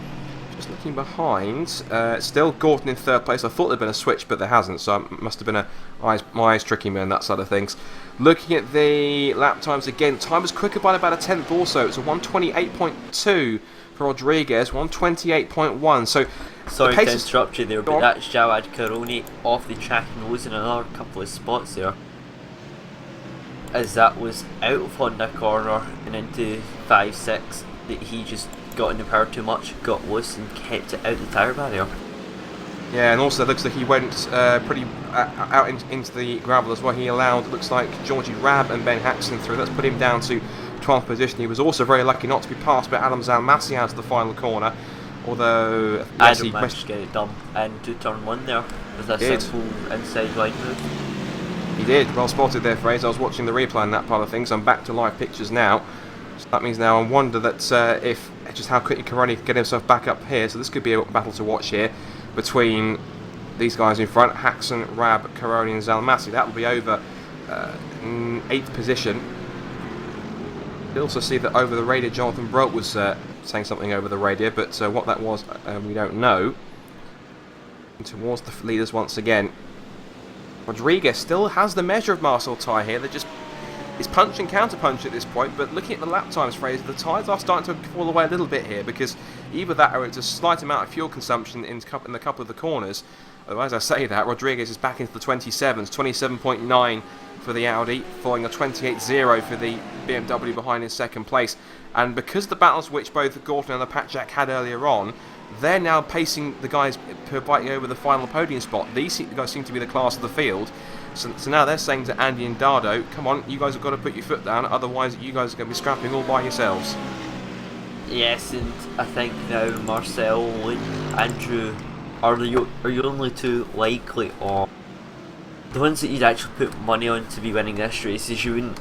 A: Just looking behind, still Gorton in third place. I thought there'd been a switch, but there hasn't, so it must have been my eyes tricking me and that side of things. Looking at the lap times again, time was quicker by about a tenth also. It's a 128.2 for Rodriguez, 128.1. So
C: sorry to interrupt you there, but that's Jawad Karoni off the track and losing another couple of spots there, as that was out of Honda Corner and into 5-6 that he just got in the power too much, got loose and kept it out the tyre barrier.
A: Yeah, and also it looks like he went pretty out into the gravel as well. He allowed, it looks like, Georgie Rabb and Ben Haxton through. That's put him down to 12th position. He was also very lucky not to be passed by Adam Zalmasi out of the final corner. Although, yes,
C: Adam managed to get it done into turn 1 there with a simple inside line move.
A: He did. Well spotted there, Fraser. I was watching the replay on that part of things. I'm back to live pictures now. So that means now I wonder that if just how quickly Karani can get himself back up here. So this could be a battle to watch here between these guys in front, Haxon, Rabb, Karoni and Zalmasi. That will be over 8th position. You also see that over the radio Jonathan Broke was saying something over the radio, but what that was we don't know. And towards the leaders once again. Rodriguez still has the measure of Marcel Ty here. They're just it's punch and counter punch at this point, but looking at the lap times, Fraser, the tyres are starting to fall away a little bit here, because either that or it's a slight amount of fuel consumption in the couple of the corners. As I say that, Rodriguez is back into the 27s, 27.9 for the Audi, following a 28.0 for the BMW behind in second place. And because of the battles which both Gorton and the Patchak had earlier on, they're now pacing the guys who are fighting over the final podium spot. These guys seem to be the class of the field. So now they're saying to Andy and Dardo, come on, you guys have got to put your foot down, otherwise you guys are going to be scrapping all by yourselves.
C: Yes, and I think now Marcel and Andrew are the only two likely, or the ones that you'd actually put money on to be winning this race. Is you wouldn't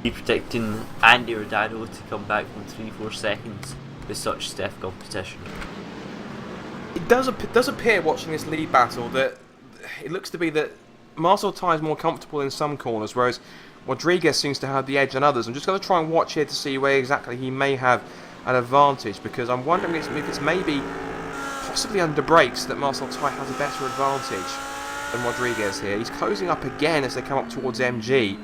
C: be predicting Andy or Dardo to come back from 3-4 seconds with such stiff competition.
A: It does appear, watching this lead battle, that it looks to be that Marcel Ty is more comfortable in some corners, whereas Rodriguez seems to have the edge on others. I'm just going to try and watch here to see where exactly he may have an advantage, because I'm wondering if it's maybe possibly under brakes that Marcel Ty has a better advantage than Rodriguez here. He's closing up again as they come up towards MG.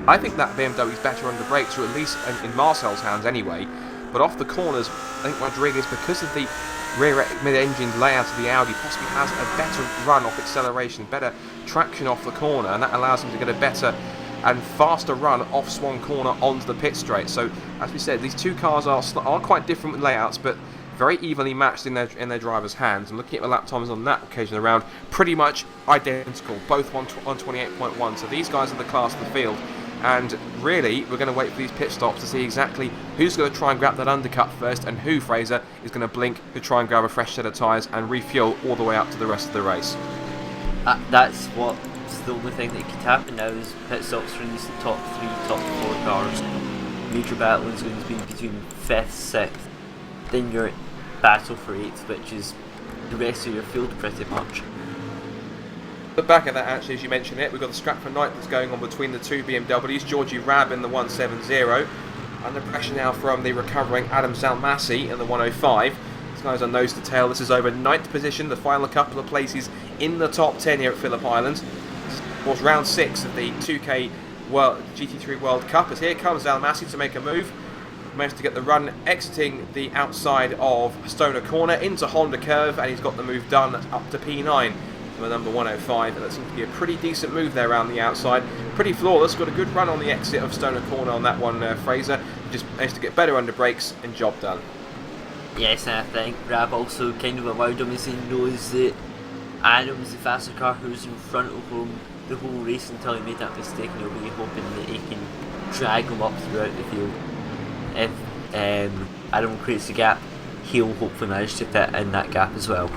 A: I think that BMW is better under brakes, or at least in Marcel's hands anyway. But off the corners, I think Rodriguez, because of the rear mid-engine layout of the Audi, possibly has a better run off acceleration, better traction off the corner, and that allows him to get a better and faster run off Swan Corner onto the pit straight. So, as we said, these two cars are quite different with layouts, but very evenly matched in their drivers' hands. And looking at the lap times on that occasion around, pretty much identical, both on 28.1. So these guys are the class of the field. And really, we're going to wait for these pit stops to see exactly who's going to try and grab that undercut first, and who, Fraser, is going to blink to try and grab a fresh set of tyres and refuel all the way up to the rest of the race.
C: That's what's the only thing that could happen now, is pit stops for these top 3, top 4 cars. Major battle is going to be between 5th, 6th, then your battle for 8th, which is the rest of your field pretty much.
A: The back of that, actually, as you mentioned it, we've got the scrap for night that's going on between the two BMWs. Georgie Rabb in the 170, under pressure now from the recovering Adam Zalmasi in the 105. These guys are nose to tail. This is over 9th position, the final couple of places in the top 10 here at Phillip Island. This is, of course, round 6 of the 2K GT3 World Cup, as here comes Zalmasi to make a move. Managed to get the run exiting the outside of Stoner Corner into Honda Curve, and he's got the move done up to P9. The number 105, and that seems to be a pretty decent move there around the outside. Pretty flawless, got a good run on the exit of Stoner Corner on that one, Fraser. Just managed to get better under brakes and job done.
C: Yes, and I think Rabb also kind of allowed him, as he knows that Adam's the faster car who's in front of him the whole race until he made that mistake, and he'll be hoping that he can drag him up throughout the field. If Adam creates a gap, he'll hopefully manage to fit in that gap as well.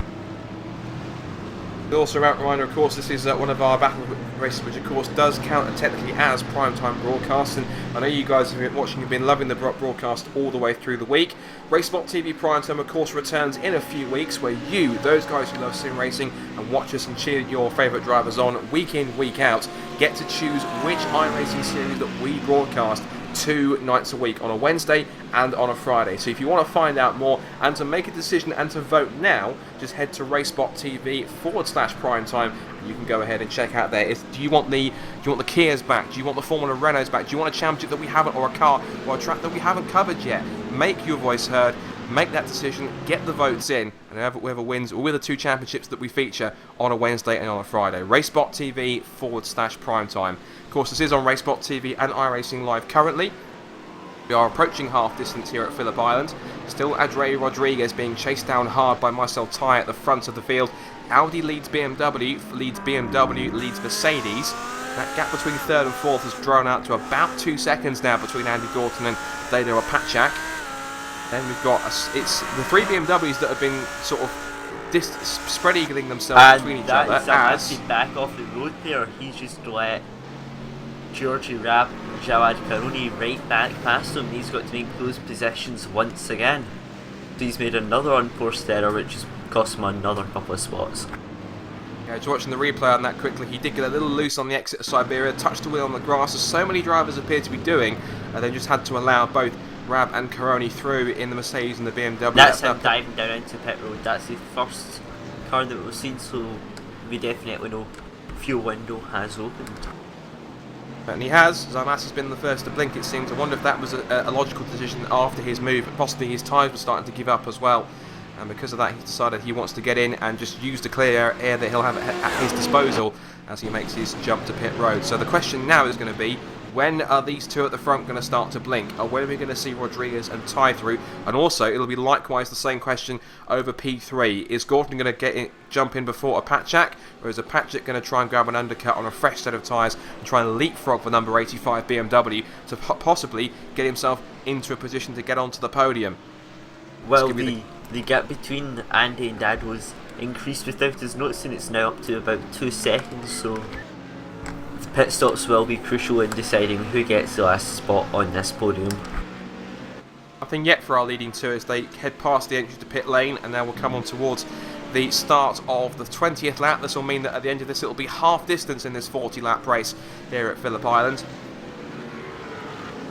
A: Also, a reminder, of course, this is one of our battle races, which of course does count technically as primetime broadcasts. And I know you guys have been watching, you've been loving the broadcast all the way through the week. RaceSpot TV Primetime, of course, returns in a few weeks, where you, those guys who love sim racing and watch us and cheer your favourite drivers on week in, week out, get to choose which iRacing series that we broadcast 2 nights a week, on a Wednesday and on a Friday. So if you want to find out more and to make a decision and to vote now, just head to RaceSpot TV /primetime, and you can go ahead and check out there. Do you want the Kias back? Do you want the Formula Renaults back? Do you want a championship that we haven't, or a car or a track that we haven't covered yet? Make your voice heard. Make that decision, get the votes in, and whoever wins will win the 2 championships that we feature on a Wednesday and on a Friday. RaceSpot TV /primetime. Of course, this is on RaceSpot TV and iRacing Live currently. We are approaching half distance here at Phillip Island. Still Adre Rodriguez being chased down hard by Marcel Ty at the front of the field. Audi leads BMW, leads Mercedes. That gap between third and fourth has drawn out to about 2 seconds now between Andy Gorton and Dado Apachak. Then we've got, it's the three BMWs that have been sort of spread eagling themselves between each other.
C: And actually back off the road there. He's just let Georgie Rapp and Jawad Karuni right back past him. He's got to make those positions once again. So he's made another unforced error, which has cost him another couple of spots.
A: Yeah, just watching the replay on that quickly, he did get a little loose on the exit of Siberia, touched the wheel on the grass, as so many drivers appear to be doing, and then just had to allow both Rab and Karoni through in the Mercedes and the BMW.
C: That's him diving down into pit road. That's the first car that we've seen, so we definitely know fuel window has opened.
A: And he has. Zarmas has been the first to blink, it seems. I wonder if that was a logical decision after his move. Possibly his tyres were starting to give up as well. And because of that, he's decided he wants to get in and just use the clear air that he'll have at his disposal as he makes his jump to pit road. So the question now is going to be, when are these two at the front going to start to blink? Or when are we going to see Rodriguez and Ty through? And also, it'll be likewise the same question over P3. Is Gorton going to jump in before Apachak? Or is Apachak going to try and grab an undercut on a fresh set of tyres and try and leapfrog the number 85 BMW to possibly get himself into a position to get onto the podium?
C: Well, the gap between Andy and Dad was increased without us noticing. It's now up to about 2 seconds, so pit stops will be crucial in deciding who gets the last spot on this podium.
A: Nothing yet for our leading two as they head past the entry to pit lane, and now we'll come on towards the start of the 20th lap. This will mean that at the end of this it will be half distance in this 40-lap race here at Phillip Island.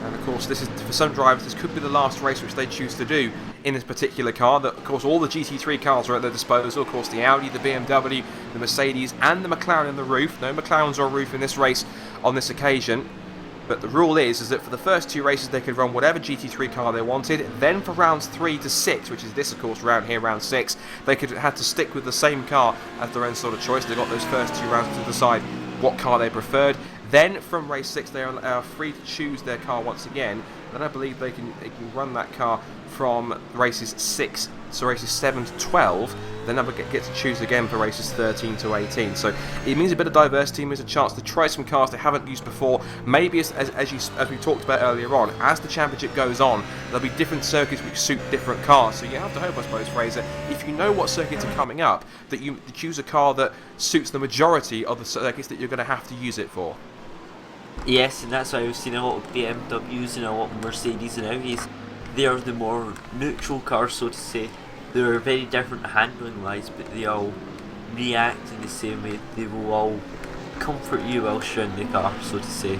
A: And of course, this is, for some drivers, this could be the last race which they choose to do in this particular car. That, of course, all the GT3 cars are at their disposal. Of course, the Audi, the BMW, the Mercedes, and the McLaren in the roof. No McLarens or roof in this race on this occasion. But the rule is that for the first 2 races they could run whatever GT3 car they wanted. Then for rounds 3 to 6, which is this, of course, round here, round 6, they had to stick with the same car as their own sort of choice. They got those first 2 rounds to decide what car they preferred. Then from race 6 they are free to choose their car once again. Then I believe they can run that car from races 7 to 12. They never get to choose again for races 13 to 18. So it means a bit of diversity, means a chance to try some cars they haven't used before. Maybe as we talked about earlier on, as the championship goes on, there'll be different circuits which suit different cars. So you have to hope, I suppose, Fraser, if you know what circuits are coming up, that you choose a car that suits the majority of the circuits that you're going to have to use it for.
C: Yes, and that's why we've seen a lot of BMWs and a lot of Mercedes and Audis. They are the more neutral cars, so to say. They're very different handling wise, but they all react in the same way. They will all comfort you while sharing the car, so to say.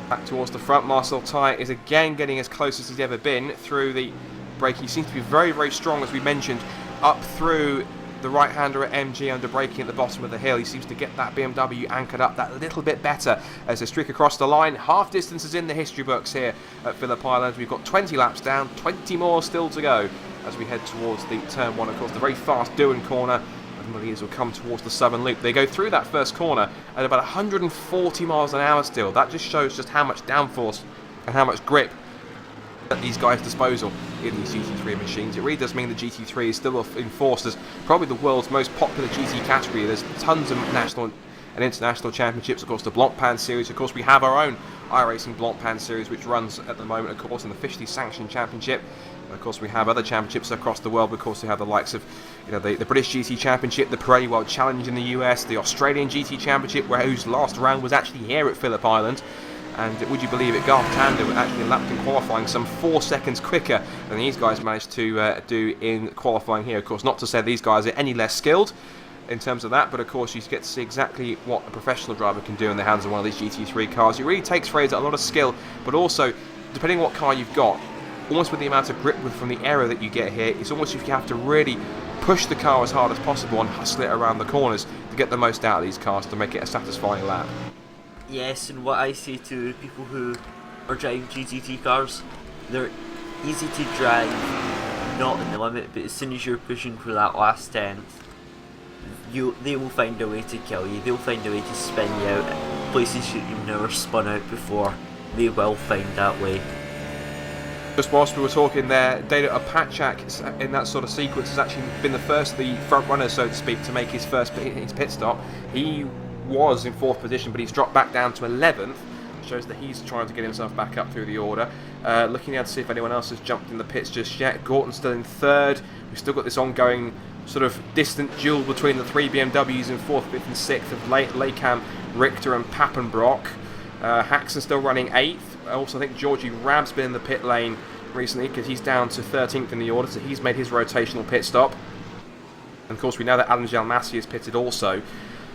A: Back towards the front, Marcel Ty is again getting as close as he's ever been through the brake. He seems to be very, very strong, as we mentioned, up through the right-hander at MG under braking at the bottom of the hill. He seems to get that BMW anchored up that little bit better as they streak across the line. Half distance is in the history books here at Phillip Island. We've got 20 laps down, 20 more still to go as we head towards the turn 1. Of course, the very fast Dewan corner, and the leaders will come towards the southern loop. They go through that first corner at about 140 miles an hour still. That just shows just how much downforce and how much grip at these guys' disposal in these GT3 machines. It really does mean the GT3 is still enforced as probably the world's most popular GT category. There's tons of national and international championships. Of course, the Blancpain series. Of course, we have our own iRacing Blancpain series, which runs at the moment, of course, in the officially sanctioned championship. And of course, we have other championships across the world. Of course, we have the likes of, the British GT Championship, the Pirelli World Challenge in the US, the Australian GT Championship, whose last round was actually here at Phillip Island. And would you believe it, Garth Tander actually lapped in qualifying some 4 seconds quicker than these guys managed to do in qualifying here. Of course, not to say these guys are any less skilled in terms of that, but of course you get to see exactly what a professional driver can do in the hands of one of these GT3 cars. It really takes, Fraser, a lot of skill, but also, depending on what car you've got, almost with the amount of grip from the aero that you get here, it's almost if you have to really push the car as hard as possible and hustle it around the corners to get the most out of these cars to make it a satisfying lap.
C: Yes, and what I say to people who are driving GT3 cars, they're easy to drive, not in the limit, but as soon as you're pushing for that last tenth, they will find a way to kill you. They'll find a way to spin you out places you've never spun out before. They will find that way.
A: Just whilst we were talking there, Data Apachak in that sort of sequence has actually been the first of the front runners, so to speak, to make his pit stop. He was in 4th position, but he's dropped back down to 11th. Shows that he's trying to get himself back up through the order. Looking out to see if anyone else has jumped in the pits just yet. Gorton's still in 3rd. We've still got this ongoing sort of distant duel between the 3 BMWs in 4th, 5th and 6th of Laykamp, Richter and Pappenbrock. Haxon still running 8th. Also, I think Georgie Rab's been in the pit lane recently because he's down to 13th in the order, so he's made his rotational pit stop. And of course, we know that Alan Jalmassi is pitted also.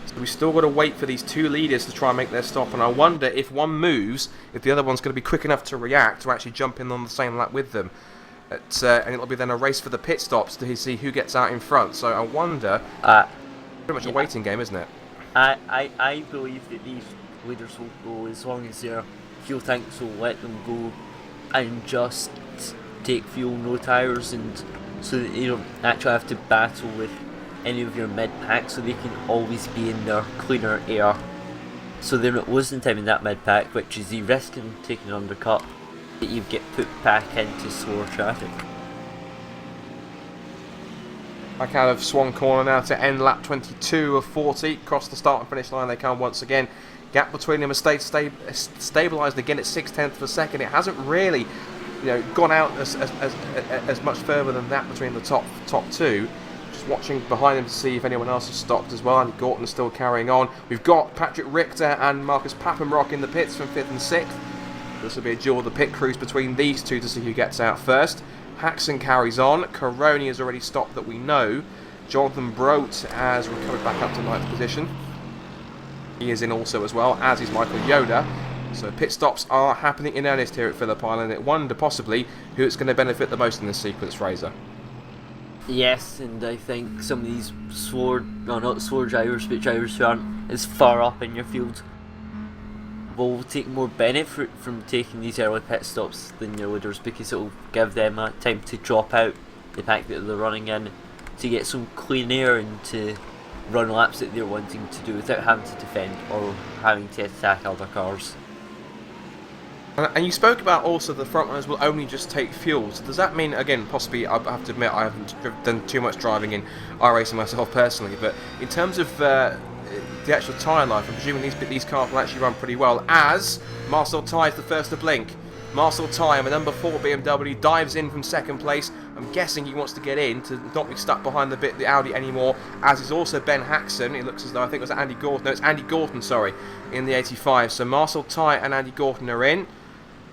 A: So we've still got to wait for these 2 leaders to try and make their stop. And I wonder if one moves, if the other one's going to be quick enough to react to actually jump in on the same lap with them. And it'll be then a race for the pit stops to see who gets out in front. So I wonder. Pretty much a waiting game, isn't it?
C: I believe that these leaders will go as long as their fuel tanks will let them go and just take fuel, no tyres, and so that you don't actually have to battle with any of your mid pack, so they can always be in their cleaner air. So they're not losing time in that mid pack, which is the risk in taking an undercut that you get put back into slower traffic.
A: Back out of Swan Corner now to end lap 22 of 40. Across the start and finish line they come once again. Gap between them has stayed stabilised again at 0.6 of a second. It hasn't really, gone out as much further than that between the top 2. Just watching behind them to see if anyone else has stopped as well. Andy Gorton is still carrying on. We've got Patrick Richter and Marcus Pappenbrock in the pits from 5th and 6th. This will be a duel of the pit crews between these 2 to see who gets out first. Haxon carries on. Caroni has already stopped that we know. Jonathan Brote has recovered back up to 9th position. He is in also as well, as is Michael Yoda. So pit stops are happening in earnest here at Phillip Island. I wonder possibly who it's going to benefit the most in this sequence, Fraser.
C: Yes, and I think some of these not slower drivers, but drivers who aren't as far up in your field will take more benefit from taking these early pit stops than your leaders, because it will give them time to drop out the pack that they're running in, to get some clean air and to run laps that they're wanting to do without having to defend or having to attack other cars.
A: And you spoke about also the front runners will only just take fuel. So does that mean, again, possibly, I have to admit I haven't done too much driving in iRacing myself personally, but in terms of the actual tyre life, I'm presuming these cars will actually run pretty well, as Marcel Ty is the first to blink. Marcel Ty, a number 4 BMW, dives in from 2nd place. I'm guessing he wants to get in to not be stuck behind the Audi anymore, as is also Ben Haxon. It looks as though, I think it was Andy Gorton. No, it's Andy Gorton, sorry, in the 85. So Marcel Ty and Andy Gorton are in.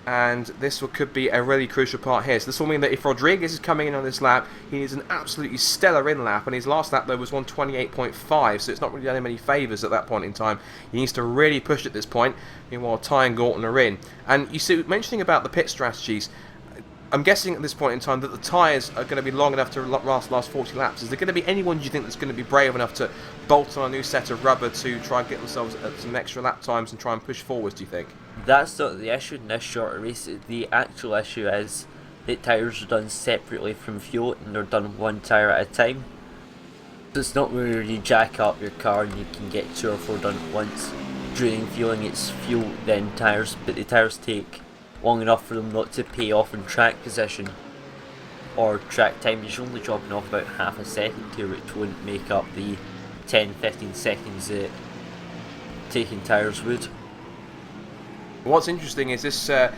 A: And this could be a really crucial part here. So this will mean that if Rodriguez is coming in on this lap, he needs an absolutely stellar in lap, and his last lap though was 1:28.5, so it's not really done him any favours at that point in time. He needs to really push at this point. Meanwhile, Ty and Gorton are in. And you see, mentioning about the pit strategies, I'm guessing at this point in time that the tyres are going to be long enough to last 40 laps. Is there going to be anyone you think that's going to be brave enough to bolt on a new set of rubber to try and get themselves some extra lap times and try and push forwards, do you think?
C: That's not the issue in this shorter race. The actual issue is that tyres are done separately from fuel, and they're done 1 tyre at a time. So it's not where you jack up your car and you can get 2 or 4 done at once during fueling. It's fuel then tyres, but the tyres take long enough for them not to pay off in track position or track time. You're only dropping off about half a second here, which wouldn't make up the 10-15 seconds that taking tyres would.
A: What's interesting is this lap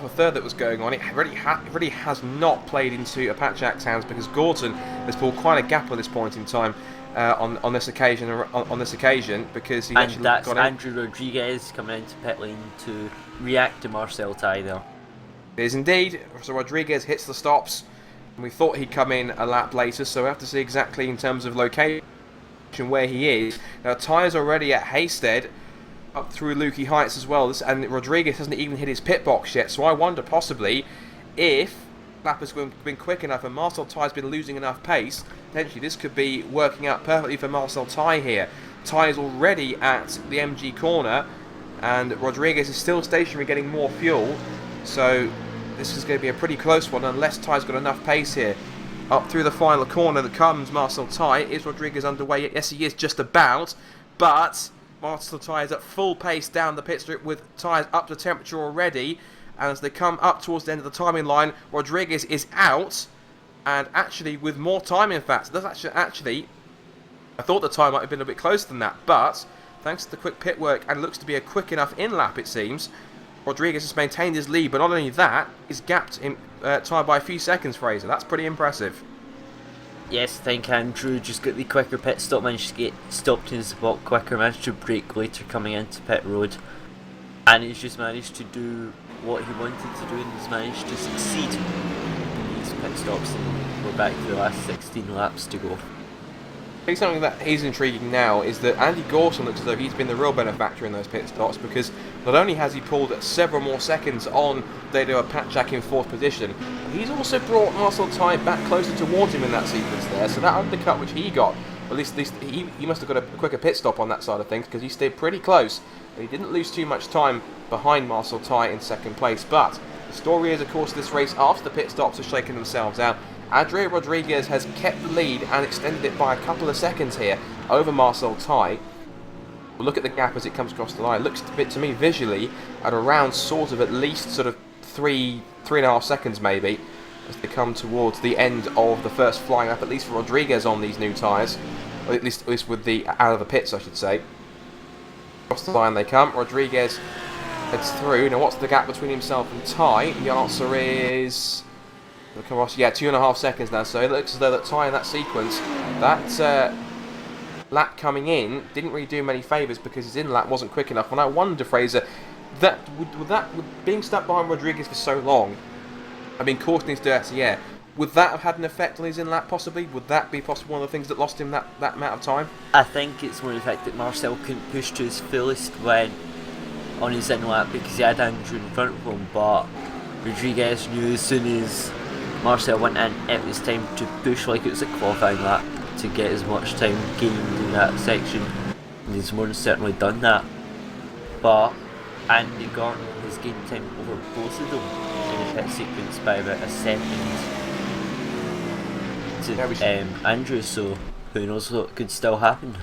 A: for third that was going on. It really has not played into Apachak's hands, because Gorton has pulled quite a gap at this point in time on this occasion. Because he
C: and
A: actually
C: that's
A: got in.
C: Andrew Rodriguez coming into pit lane to react to Marcel Ty there.
A: It is indeed. So Rodriguez hits the stops, and we thought he'd come in a lap later. So we have to see exactly in terms of location where he is. Now Ty's already at Haysted, up through Lukey Heights as well, and Rodriguez hasn't even hit his pit box yet, so I wonder possibly if lap has been quick enough and Marcel Ty's been losing enough pace, potentially this could be working out perfectly for Marcel Ty here. Ty is already at the MG corner, and Rodriguez is still stationary getting more fuel, so this is going to be a pretty close one unless Ty's got enough pace here. Up through the final corner that comes Marcel Ty. Is Rodriguez underway? Yes, he is, just about, but Marcel Ty is at full pace down the pit strip with tyres up to temperature already, And as they come up towards the end of the timing line, Rodriguez is out, and actually with more time, in fact. That's actually, I thought the time might have been a bit closer than that, but thanks to the quick pit work, and looks to be a quick enough in-lap, it seems, Rodriguez has maintained his lead, but not only that, is gapped in time by a few seconds, Fraser. That's pretty impressive.
C: Yes, I think Andrew just got the quicker pit stop, managed to get stopped in the spot quicker, managed to brake later coming into pit road, and he's just managed to do what he wanted to do, and he's managed to succeed in these pit stops, and we're back to the last 16 laps to go.
A: I think something that is intriguing now is that Andy Gorton looks as though he's been the real benefactor in those pit stops, because not only has he pulled several more seconds on Dado Patchak in 4th position, he's also brought Marcel Ty back closer towards him in that sequence there, so that undercut which he got, at least he must have got a quicker pit stop on that side of things, because he stayed pretty close, and he didn't lose too much time behind Marcel Ty in 2nd place. But the story is, of course, this race after the pit stops have shaken themselves out, Adrian Rodriguez has kept the lead and extended it by a couple of seconds here over Marcel Ty. We'll look at the gap as it comes across the line. It looks a bit to me visually at around sort of at least sort of three and a half seconds maybe as they come towards the end of the first flying lap, at least for Rodriguez on these new tyres, or at least with the out of the pits, I should say. Across the line they come. Rodriguez heads through. Now, what's the gap between himself and Ty? The answer is, yeah, 2.5 seconds now. So it looks as though that Ty in that sequence, that lap coming in didn't really do him any favours, because his in lap wasn't quick enough. And I wonder, Fraser, that would being stuck behind Rodriguez for so long, I mean, caught in his dirty air, would that have had an effect on his in lap possibly? Would that be possibly one of the things that lost him that amount of time?
C: I think it's more the fact that Marcel couldn't push to his fullest when on his in lap, because he had Andrew in front of him, but Rodriguez knew as soon as Marcel went in, it was time to push like it was a qualifying lap to get as much time gained in that section, and he's more than certainly done that. But Andy Gorton has gained time over both of them in the pit sequence by about a second to Andrew, so who knows what could still happen.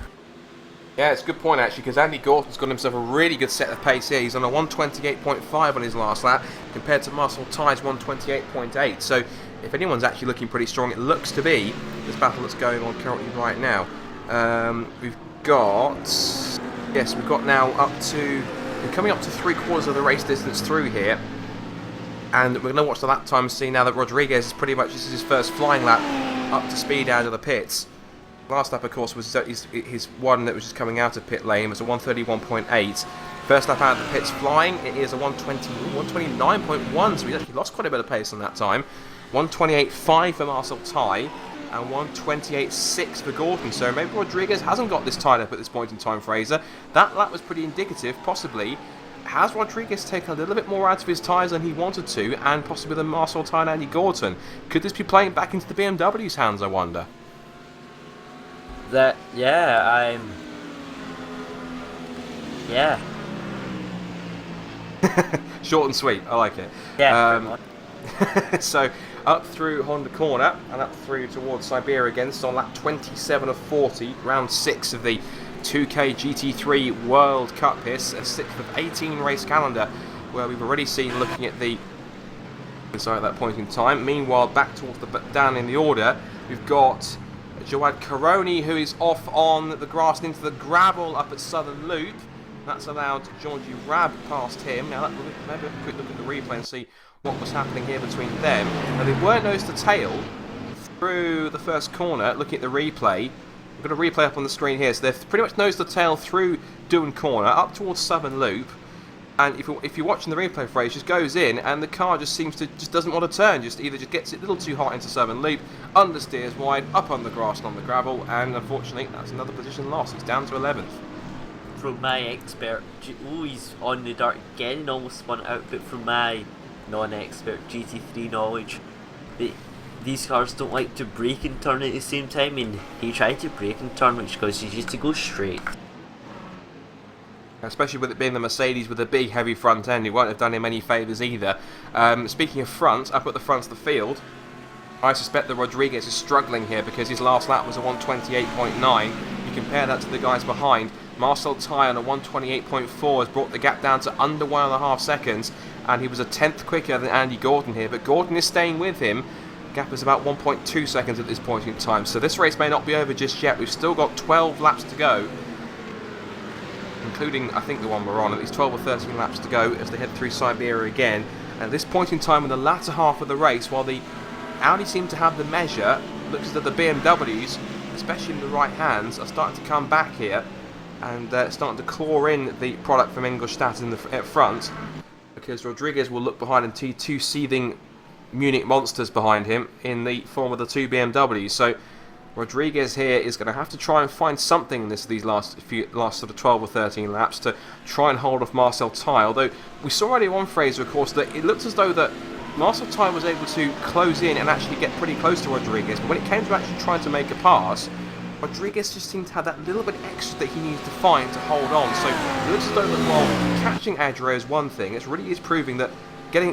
A: Yeah, it's a good point actually, because Andy Gorton's got himself a really good set of pace here. He's on a 128.5 on his last lap compared to Marcel Ty's 128.8. So if anyone's actually looking pretty strong, it looks to be this battle that's going on currently right now. We've got now we're coming up to 3/4 of the race distance through here, and we're going to watch the lap time and see now that Rodriguez is pretty much, this is his first flying lap up to speed out of the pits. Last lap, of course, was his one that was just coming out of pit lane. It was a 131.8. First lap out of the pits flying, it is a 129.1, so he's actually lost quite a bit of pace on that time. 128.5 for Marcel Ty, and 128.6 for Gorton. So maybe Rodriguez hasn't got this tied up at this point in time, Fraser. That lap was pretty indicative, possibly. Has Rodriguez taken a little bit more out of his tyres than he wanted to, and possibly than Marcel Ty and Andy Gorton? Could this be playing back into the BMW's hands, I wonder?
C: Yeah.
A: Short and sweet, I like it.
C: Yeah.
A: So up through Honda Corner and up through towards Siberia again. So on lap 27 of 40, round 6 of the 2K GT3 World Cup here, a 6th of 18 race calendar, where we've already seen, looking at the inside at that point in time. Meanwhile, back towards the down in the order, we've got Jawad Karoni, who is off on the grass and into the gravel up at Southern Loop. That's allowed Georgie Rab past him. Now, maybe have a quick look at the replay and see what was happening here between them. Now, they were nose to tail through the first corner. Looking at the replay, we've got a replay up on the screen here. So they're pretty much nose to tail through Doon Corner up towards Southern Loop. And if you're watching the replay, phrase, just goes in, and the car just doesn't want to turn. Just gets it a little too hot into Southern Loop, understeers wide, up on the grass and on the gravel, and unfortunately that's another position loss. He's down to 11th.
C: From my expert, he's on the dirt again and almost spun out, but from my non-expert GT3 knowledge, these cars don't like to brake and turn at the same time, and he tried to brake and turn, which causes you to go straight.
A: Especially with it being the Mercedes with a big heavy front end, it won't have done him any favours either. Speaking of front, up at the front of the field, I suspect that Rodriguez is struggling here because his last lap was a 128.9. You compare that to the guys behind. Marcel Ty on a 128.4 has brought the gap down to under 1.5 seconds, and he was a tenth quicker than Andy Gordon here, but Gordon is staying with him. Gap is about 1.2 seconds at this point in time, so this race may not be over just yet. We've still got 12 laps to go, including, I think, the one we're on, at least 12 or 13 laps to go as they head through Siberia again. And at this point in time in the latter half of the race, while the Audi seem to have the measure, looks as though the BMWs, especially in the right hands, are starting to come back here and starting to claw in the product from Ingolstadt in the front, because Rodriguez will look behind and see two seething Munich monsters behind him in the form of the two BMWs. So Rodriguez here is going to have to try and find something in these last sort of 12 or 13 laps to try and hold off Marcel Ty. Although we saw already on Fraser, of course, that it looked as though that Marcel Ty was able to close in and actually get pretty close to Rodriguez, but when it came to actually trying to make a pass, Rodriguez just seemed to have that little bit extra that he needs to find to hold on. So it looks as though that while catching Adria is one thing, it really is proving that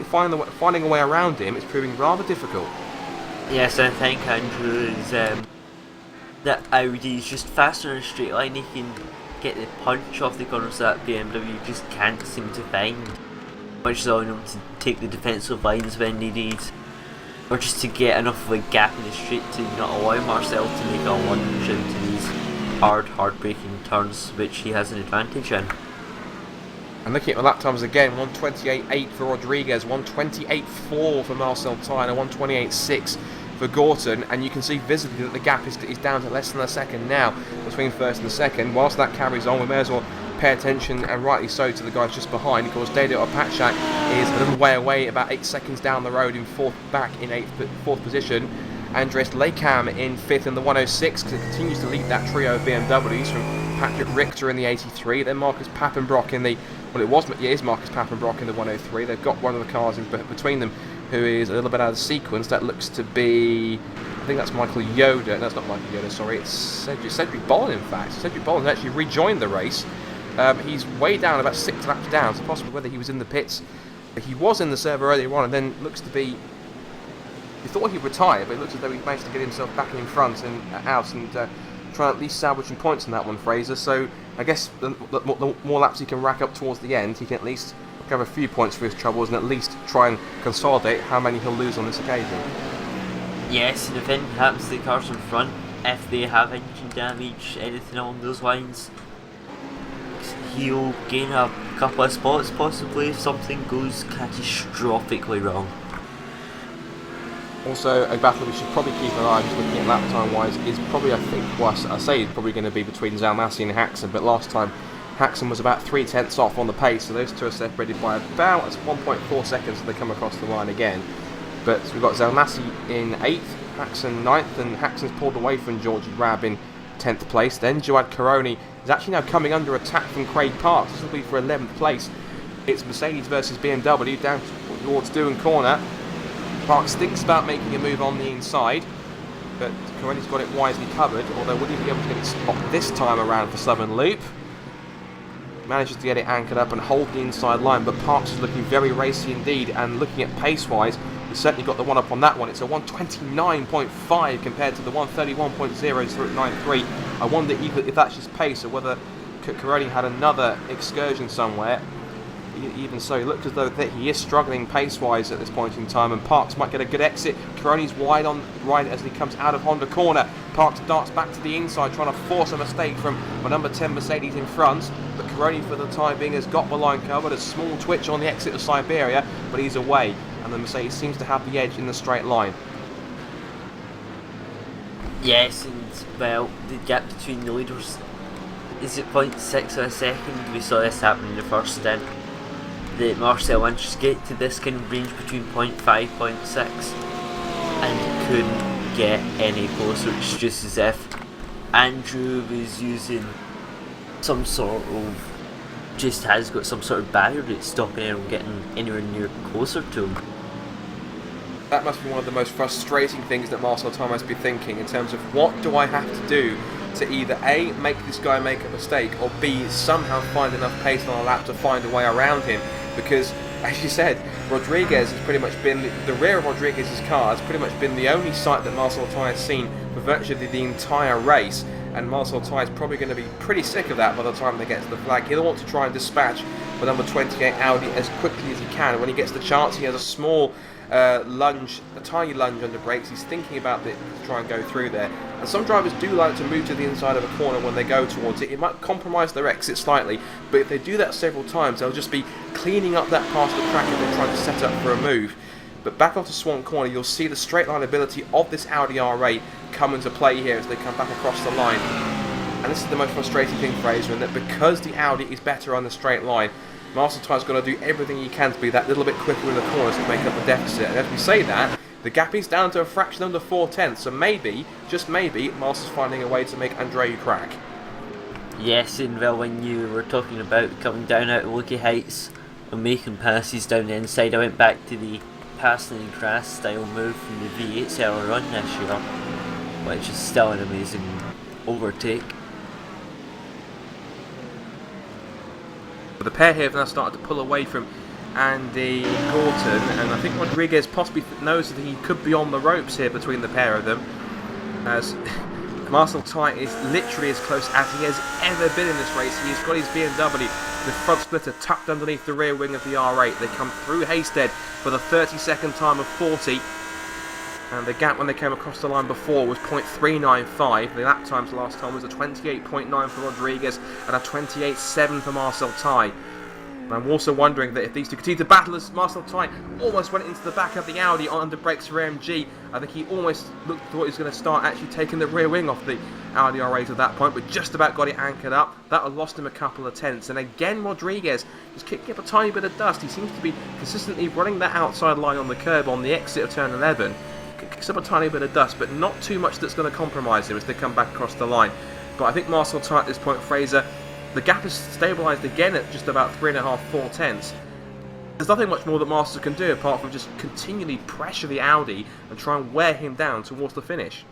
A: finding a way around him is proving rather difficult.
C: Yes, I think Andrew is that Audi is just faster in a straight line. He can get the punch off the corners that BMW just can't seem to find, which is allowing him to take the defensive lines when needed, or just to get enough of a gap in the straight to not allow Marcel to make a lunge into these hard braking turns, which he has an advantage in.
A: And looking at the lap times again, 1:28.8 for Rodriguez, 1:28.4 for Marcel Ty, and 1:28.6 for Gorton, and you can see visibly that the gap is down to less than a second now between first and second. Whilst that carries on, we may as well pay attention, and rightly so, to the guys just behind. Of course, Dado Opatchak is a little way away, about 8 seconds down the road in fourth position. Andres Lekam in fifth in the 106, continues to lead that trio of BMWs from Patrick Richter in the 83, then Marcus Pappenbrock in the, well, it is Marcus Pappenbrock in the 103. They've got one of the cars in between them who is a little bit out of sequence. That looks to be, I think that's Michael Yoda. That's not Michael Yoda, sorry, it's Cedric Bolin, in fact. Cedric Bolin actually rejoined the race. He's way down, about 6 laps down, so possibly whether he was in the pits. He was in the server earlier on, and then looks to be, we thought he'd retire, but it looks as though he managed to get himself back in front and out and try and at least salvage some points in that one, Fraser. So I guess the more laps he can rack up towards the end, he can at least have a few points for his troubles and at least try and consolidate how many he'll lose on this occasion.
C: Yes, and if anything happens to the cars in front, if they have engine damage, anything along those lines, he'll gain a couple of spots possibly if something goes catastrophically wrong.
A: Also, a battle we should probably keep an eye on, just looking at lap time wise, is probably, I think, well, I say it's probably going to be between Zalmasi and Haxon, but last time Haxon was about 3/10 off on the pace, so those two are separated by about 1.4 seconds as they come across the line again. But we've got Zalmasi in 8th, Haxon 9th, and Haxon's pulled away from Georgie Rab in 10th place. Then Jawad Karoni is actually now coming under attack from Craig Parks. This will be for 11th place. It's Mercedes versus BMW down towards Doohan Corner. Parks thinks about making a move on the inside, but Karoni's got it wisely covered, although will he be able to get it stopped this time around for Southern Loop? Manages to get it anchored up and hold the inside line, but Parks is looking very racy indeed, and looking at pace-wise, he's certainly got the one up on that one. It's a 129.5 compared to the 131.093. I wonder if that's his pace or whether Karoni had another excursion somewhere. Even so, he looks as though that he is struggling pace-wise at this point in time, and Parks might get a good exit. Karoni's wide on right as he comes out of Honda Corner. Parks darts back to the inside, trying to force a mistake from the number 10 Mercedes in front, but Karoni for the time being has got the line covered. A small twitch on the exit of Siberia, but he's away, and the Mercedes seems to have the edge in the straight line.
C: Yes, and well, the gap between the leaders is at 0.6 of a second. We saw this happen in the first stint. The Marcel managed to get to this kind of range between 0.5, 0.6 and couldn't get any closer. It's just as if Andrew was using some sort of, just has got some sort of barrier that's stopping him from getting anywhere near closer to him.
A: That must be one of the most frustrating things that Marcel Ty must be thinking, in terms of what do I have to do to either A, make this guy make a mistake, or B, somehow find enough pace on a lap to find a way around him. Because, as you said, Rodriguez has pretty much been, the rear of Rodriguez's car has pretty much been the only sight that Marcel Ty has seen for virtually the entire race. and Marcel Ty is probably going to be pretty sick of that by the time they get to the flag. He'll want to try and dispatch the number 28 Audi as quickly as he can. When he gets the chance, he has a small lunge, a tiny lunge under brakes. He's thinking about it to try and go through there. And some drivers do like to move to the inside of a corner when they go towards it. It might compromise their exit slightly, but if they do that several times, they'll just be cleaning up that part of the track if they're trying to set up for a move. But back onto Swan Corner, you'll see the straight line ability of this Audi R8 come into play here as they come back across the line. And this is the most frustrating thing, Fraser, in that because the Audi is better on the straight line, Marcel Ty's got to do everything he can to be that little bit quicker in the corners to make up the deficit. And as we say that, the gap is down to a fraction under 4/10, so maybe, just maybe, Marcel's finding a way to make Andreu crack.
C: Yes, and well, when you were talking about coming down out of Lucky Heights and making passes down the inside, I went back to the passing and crash style move from the V8s earlier on this year, which is still an amazing overtake.
A: But the pair here have now started to pull away from Andy Gorton, and I think Rodriguez possibly knows that he could be on the ropes here between the pair of them, as Marcel Ty is literally as close as he has ever been in this race. He's got his BMW, the front splitter tucked underneath the rear wing of the R8. They come through Haysted for the 32nd time of 40, and the gap when they came across the line before was 0.395. The lap times last time was a 28.9 for Rodriguez and a 28.7 for Marcel Ty. And I'm also wondering that if these two continue to battle, as Marcel Ty almost went into the back of the Audi on under brakes for MG, I think he almost thought he was going to start actually taking the rear wing off the Audi R8 at that point, but just about got it anchored up. That would lost him a couple of tenths. And again, Rodriguez is kicking up a tiny bit of dust. He seems to be consistently running that outside line on the curb on the exit of turn 11. Kicks up a tiny bit of dust, but not too much that's going to compromise him as they come back across the line. But I think Marcel Ty at this point, Fraser, the gap is stabilised again at just about 3.5, 4/10. There's nothing much more that Marcel can do apart from just continually pressure the Audi and try and wear him down towards the finish.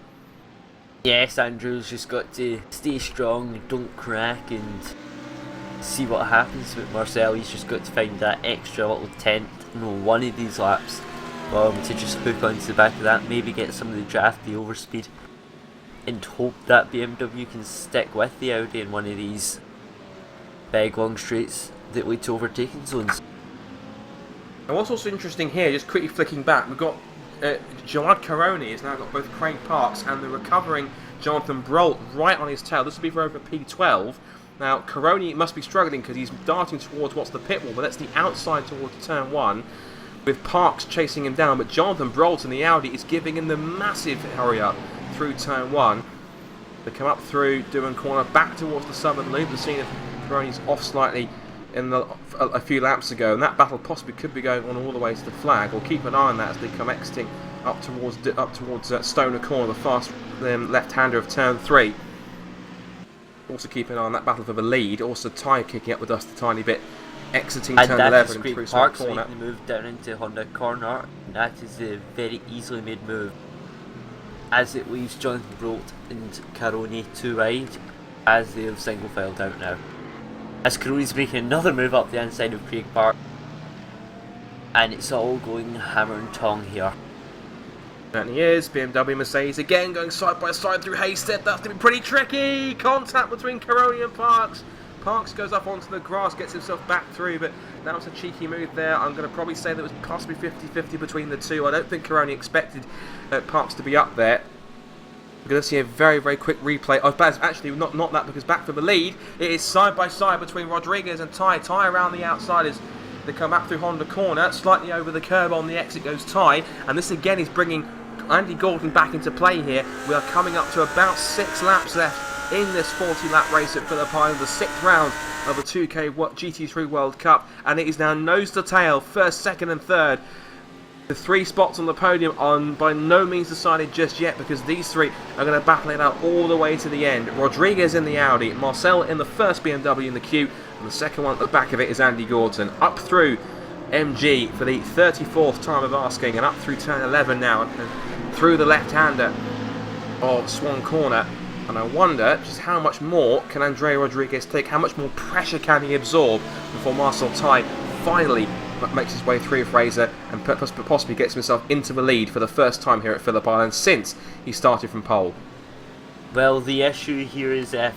C: Yes, Andrew's just got to stay strong, don't crack, and see what happens with Marcel. He's just got to find that extra little tenth in one of these laps to just hook onto the back of that, maybe get some of the drafty overspeed, and hope that BMW can stick with the Audi in one of these big long straights that lead to overtaking zones.
A: And what's also interesting here, just quickly flicking back, we've got Gerard Caroni has now got both Craig Parks and the recovering Jonathan Brolt right on his tail. This will be for over P12. Now, Caroni must be struggling because he's darting towards what's the pit wall, but that's the outside towards turn 1, with Parks chasing him down. But Jonathan Brolt in the Audi is giving him the massive hurry up through turn 1. They come up through Duan Corner, back towards the southern loop. The scene of Caroni's off slightly in a few laps ago, and that battle possibly could be going on all the way to the flag. We'll keep an eye on that as they come exiting up towards Stoner Corner, the fast left-hander of turn 3. Also keep an eye on that battle for the lead. Also Ty kicking up the dust a tiny bit, exiting turn 11 and through Swan Corner.
C: Making the move down into Honda Corner. That is a very easily made move, as it leaves Jonathan Brolt and Caroni to ride as they have single filed out now. As Caroni's making another move up the inside of Craig Park, and it's all going hammer and tong here.
A: And he is. BMW Mercedes again going side by side through Haysted. That's going to be pretty tricky. Contact between Caroni and Parks. Parks goes up onto the grass, gets himself back through, but that was a cheeky move there. I'm going to probably say that was possibly 50-50 between the two. I don't think Caroni expected Parks to be up there. We're going to see a very, very quick replay. Oh, but actually, not that, because back for the lead, it is side by side between Rodriguez and Ty. Ty around the outsiders. They come back through Honda Corner, slightly over the curb on the exit goes Ty, and this again is bringing Andy Gordon back into play here. We are coming up to about 6 laps left in this 40-lap race at Phillip, the 6th round of the 2K GT3 World Cup, and it is now nose to tail, first, second and third. The 3 spots on the podium are by no means decided just yet, because these 3 are going to battle it out all the way to the end. Rodriguez in the Audi, Marcel in the first BMW in the queue, and the second one at the back of it is Andy Gorton. Up through MG for the 34th time of asking, and up through turn 11 now, and through the left-hander of Swan Corner. And I wonder just how much more can Andrea Rodriguez take, how much more pressure can he absorb before Marcel Ty finally makes his way through Fraser and possibly gets himself into the lead for the first time here at Phillip Island since he started from pole.
C: Well, the issue here is if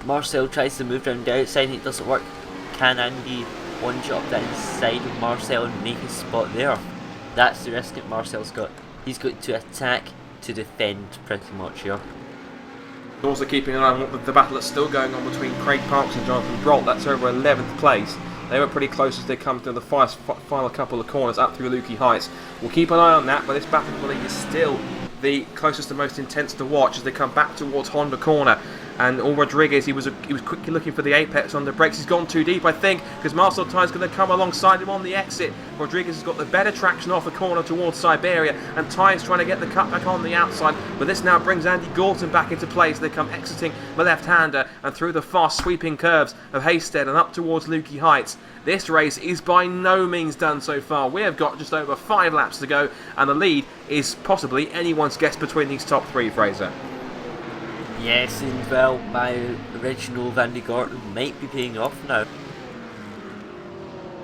C: Marcel tries to move down the outside and it doesn't work, can Andy one-shot the inside of Marcel and make a spot there? That's the risk that Marcel's got. He's got to attack to defend pretty much here.
A: Also keeping an eye on the battle that's still going on between Craig Parks and Jonathan Brolt. That's over 11th place. They were pretty close as they come through the final couple of corners up through Lukey Heights. We'll keep an eye on that, but this battle, I believe, is still the closest and most intense to watch as they come back towards Honda Corner. And Rodriguez, he was quickly looking for the apex on the brakes. He's gone too deep, I think, because Marcel Ty's going to come alongside him on the exit. Rodriguez has got the better traction off the corner towards Siberia, and Ty is trying to get the cut back on the outside. But this now brings Andy Gorton back into place. They come exiting the left-hander and through the fast sweeping curves of Haysted and up towards Lukey Heights. This race is by no means done so far. We have got just over 5 laps to go, and the lead is possibly anyone's guess between these top 3, Fraser.
C: Yes, and well, my original Vandy Gorton might be paying off now.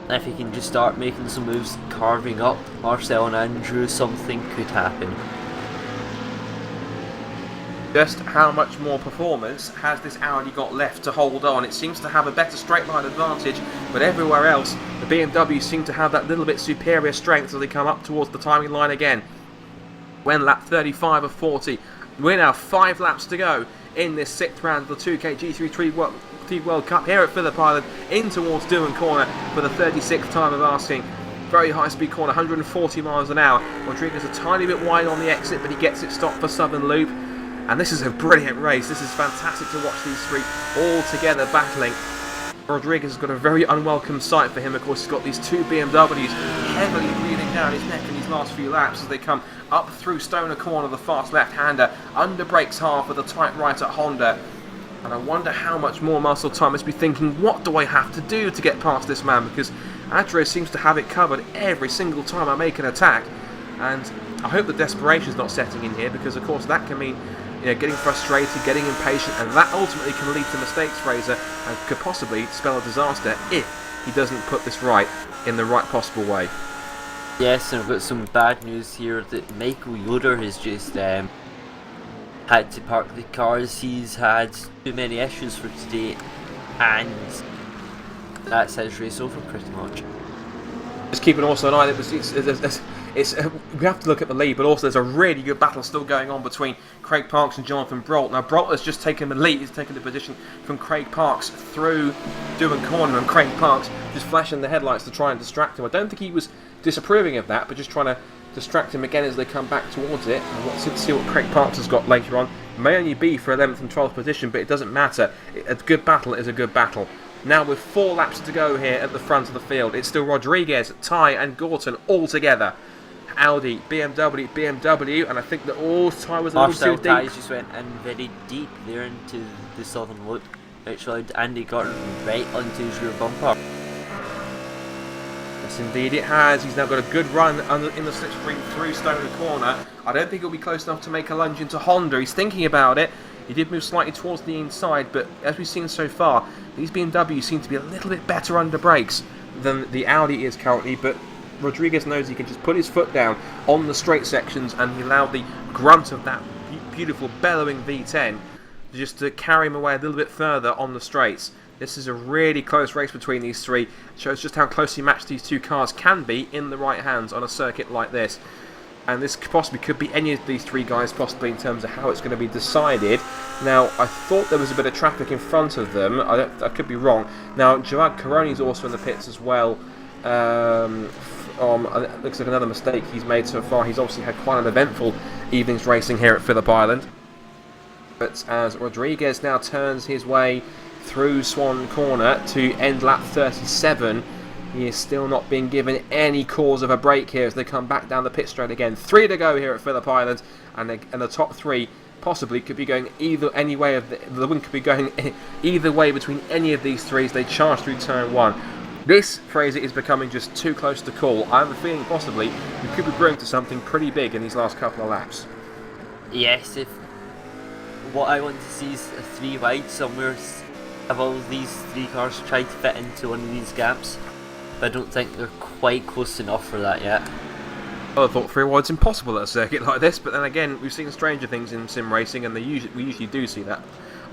C: If he can just start making some moves, carving up Marcel and Andrew, something could happen.
A: Just how much more performance has this Audi got left to hold on? It seems to have a better straight line advantage, but everywhere else, the BMW seem to have that little bit superior strength as they come up towards the timing line again. When lap 35 of 40. We're now 5 laps to go in this 6th round of the 2K G3 World Cup here at Phillip Island, in towards Doohan Corner for the 36th time of asking. Very high speed corner, 140 miles an hour. Rodriguez a tiny bit wide on the exit, but he gets it stopped for Southern Loop. And this is a brilliant race. This is fantastic to watch these three all together battling. Rodriguez has got a very unwelcome sight for him. Of course, he's got these 2 BMWs heavily breathing down his neck in these last few laps as they come up through Stoner Corner, the fast left-hander, under brakes hard with a tight right at Honda. And I wonder how much more Marcel Ty must be thinking, what do I have to do to get past this man? Because Adro seems to have it covered every single time I make an attack. And I hope the desperation is not setting in here, because of course that can mean getting frustrated, getting impatient, and that ultimately can lead to mistakes, Fraser, and could possibly spell a disaster if he doesn't put this right in the right possible way.
C: Yes, and I've got some bad news here that Michael Yoder has just had to park the cars. He's had too many issues for today, and that's his race over pretty much.
A: Just keeping also an eye that we have to look at the lead, but also there's a really good battle still going on between Craig Parks and Jonathan Brolt. Now Brolt has just taken the lead, he's taken the position from Craig Parks through Doohan Corner, and Craig Parks just flashing the headlights to try and distract him. I don't think he was disapproving of that, but just trying to distract him again as they come back towards it. And let's see what Craig Parks has got later on. It may only be for 11th and 12th position, but it doesn't matter. A good battle is a good battle. Now with 4 laps to go here at the front of the field, it's still Rodriguez, Ty and Gorton all together. Audi, BMW, and I think that Ty was a little too deep.
C: Ty just went in very deep there into the southern loop, which allowed Andy Gorton right onto his rear bumper.
A: Yes, indeed it has. He's now got a good run in the slipstream through Stoner Corner. I don't think he'll be close enough to make a lunge into Honda. He's thinking about it. He did move slightly towards the inside, but as we've seen so far, these BMWs seem to be a little bit better under brakes than the Audi is currently, but Rodriguez knows he can just put his foot down on the straight sections, and he allowed the grunt of that beautiful bellowing V10 just to carry him away a little bit further on the straights. This is a really close race between these three. It shows just how closely matched these two cars can be in the right hands on a circuit like this. And this possibly could be any of these three guys, possibly in terms of how it's going to be decided. Now, I thought there was a bit of traffic in front of them. I could be wrong. Now, Gerard Caroni's also in the pits as well. It looks like another mistake he's made so far. He's obviously had quite an eventful evening's racing here at Phillip Island. But as Rodriguez now turns his way through Swan Corner to end lap 37, he is still not being given any cause of a break here as they come back down the pit straight again. 3 to go here at Phillip Island, and the top 3 possibly could be going any way of the wind could be going either way between any of these three as they charge through turn 1. This, Fraser, is becoming just too close to call. I have a feeling possibly we could be brewing to something pretty big in these last couple of laps.
C: Yes, if what I want to see is a 3 wide somewhere. Have all these 3 cars try to fit into one of these gaps, but I don't think they're quite close enough for that yet.
A: I thought through, well, it's impossible at a circuit like this, but then again, we've seen stranger things in sim racing, and we usually do see that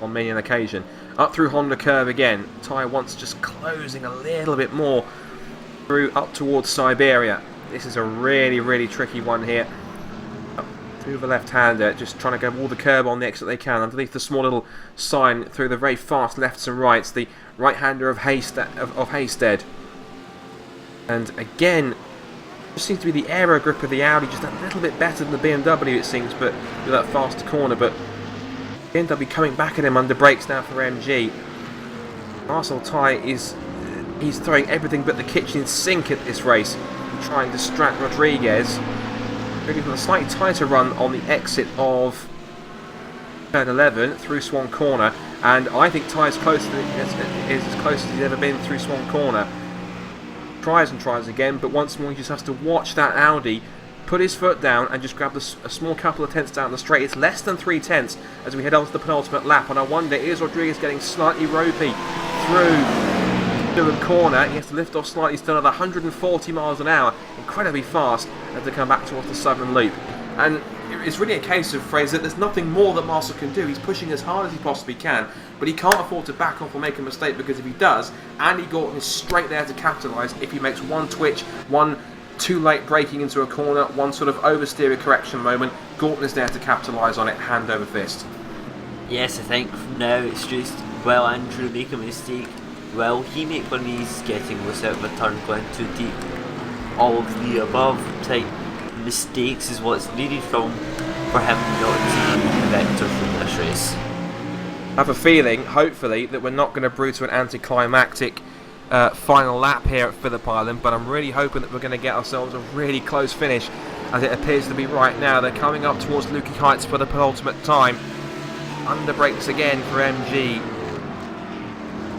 A: on many an occasion. Up through Honda curve again. Ty wants just closing a little bit more through up towards Siberia. This is a really, really tricky one here. Up through the left-hander, just trying to go all the curb on the exit they can, underneath the small little sign through the very fast lefts and rights, the right-hander of Haysted. And again, just seems to be the aero grip of the Audi just a little bit better than the BMW, it seems, but with that faster corner. But BMW coming back at him under brakes now for MG. Marcel Ty he's throwing everything but the kitchen sink at this race and trying to distract Rodriguez. Really with a slightly tighter run on the exit of turn 11 through Swan Corner, and I think Ty is as close as he's ever been through Swan Corner. Tries and tries again, but once more he just has to watch that Audi put his foot down and just grab a small couple of tenths down the straight. It's less than 3 tenths as we head on to the penultimate lap, and I wonder, is Rodriguez getting slightly ropey through Durham Corner? He has to lift off slightly, still at 140 miles an hour, incredibly fast as they come back towards the southern loop. And it's really a case of, Fraser, there's nothing more that Marcel can do. He's pushing as hard as he possibly can, but he can't afford to back off or make a mistake, because if he does, Andy Gorton is straight there to capitalise. If he makes one twitch, one too late braking into a corner, one sort of oversteer correction moment, Gorton is there to capitalise on it, hand over fist.
C: Yes, I think from now it's just, will Andrew make a mistake? Will he make one of these getting loose out of a turn going too deep? All of the above type mistakes is what's needed for him not to be the vector from this race.
A: I have a feeling, hopefully, that we're not going to brew to an anticlimactic final lap here at Phillip Island, but I'm really hoping that we're going to get ourselves a really close finish, as it appears to be right now. They're coming up towards Lukey Heights for the penultimate time. Under brakes again for MG.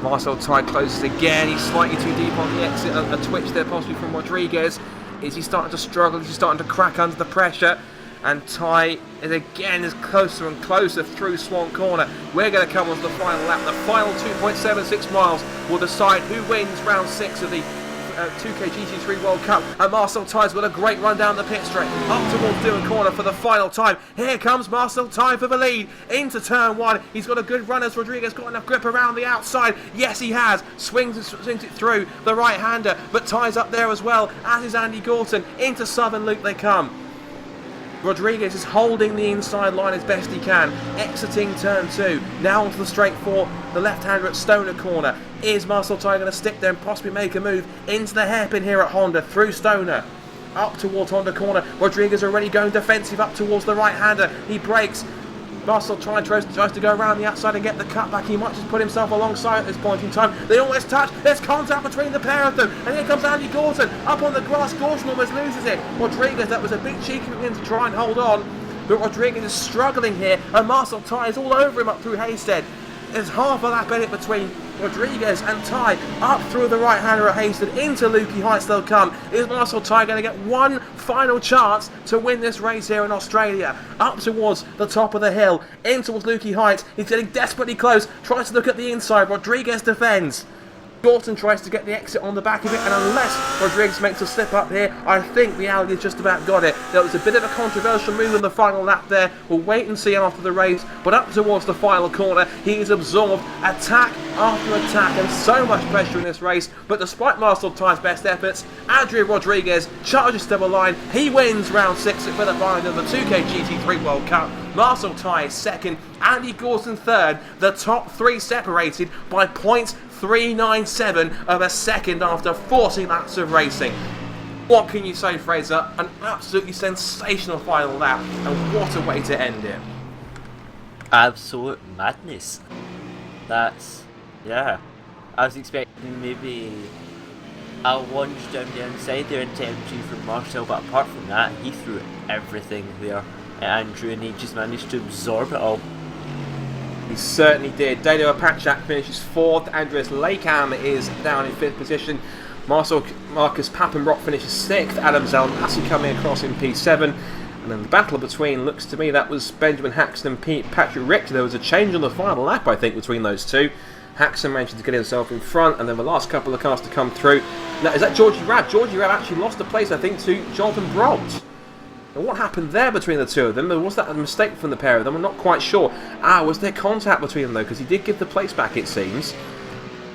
A: Marcel Ty closes again. He's slightly too deep on the exit. A twitch there possibly from Rodriguez. Is he starting to struggle? Is he starting to crack under the pressure? And Ty is closer and closer through Swan Corner. We're going to come on to the final lap. The final 2.76 miles will decide who wins round 6 of the 2K GT3 World Cup. And Marcel Ty's got a great run down the pit straight, up towards Durham Corner for the final time. Here comes Marcel Ty for the lead into turn 1. He's got a good run as Rodriguez got enough grip around the outside. Yes, he has. Swings it through the right-hander, but Ty's up there as well, as is Andy Gorton. Into Southern Loop they come. Rodriguez is holding the inside line as best he can, exiting turn 2, now onto the straight for the left-hander at Stoner Corner. Is Marcel Ty going to stick there and possibly make a move into the hairpin here at Honda, through Stoner, up towards Honda Corner? Rodriguez already going defensive up towards the right-hander. He brakes. Marcel Ty tries to go around the outside and get the cutback. He might just put himself alongside at this point in time. They almost touch. There's contact between the pair of them. And here comes Andy Gorton up on the grass. Gorton almost loses it. Rodriguez, that was a big cheeky of him to try and hold on. But Rodriguez is struggling here. And Marcel Ty is all over him up through Haysted. There's half a lap in it between Rodriguez and Ty. Up through the right-hander at Haysted into Lukey Heights they'll come. Is Marcel Ty going to get one final chance to win this race here in Australia? Up towards the top of the hill, in towards Lukey Heights. He's getting desperately close, tries to look at the inside. Rodriguez defends. Gorton tries to get the exit on the back of it, and unless Rodriguez makes a slip up here, I think the Audi has just about got it. There was a bit of a controversial move in the final lap there. We'll wait and see after the race, but up towards the final corner, he is absorbed attack after attack, and so much pressure in this race. But despite Marcel Ty's best efforts, Adrian Rodriguez charges to the line. He wins round 6 at Phillip Island of the 2K GT3 World Cup. Marcel Ty is second, Andy Gorton third. The top 3 separated by 0.397 of a second after 40 laps of racing. What can you say, Fraser? An absolutely sensational final lap, and what a way to end it.
C: Absolute madness. That's, yeah. I was expecting maybe a lunge down the inside there into MG from Marcel, but apart from that, he threw everything there at Andrew, and he just managed to absorb it all.
A: He certainly did. Dado Apachak finishes 4th. Andreas Lakeham is down in 5th position. Marcus Pappenbrock finishes 6th. Adam Zalmasi coming across in P7. And then the battle between, looks to me, that was Benjamin Haxton and Patrick Richter. There was a change on the final lap, I think, between those two. Haxton managed to get himself in front, and then the last couple of cars to come through. Now, is that Georgie Rabb? Georgie Rabb actually lost the place, I think, to Jonathan Brolt. And what happened there between the two of them? Was that a mistake from the pair of them? I'm not quite sure. Was there contact between them though? Because he did give the place back, it seems.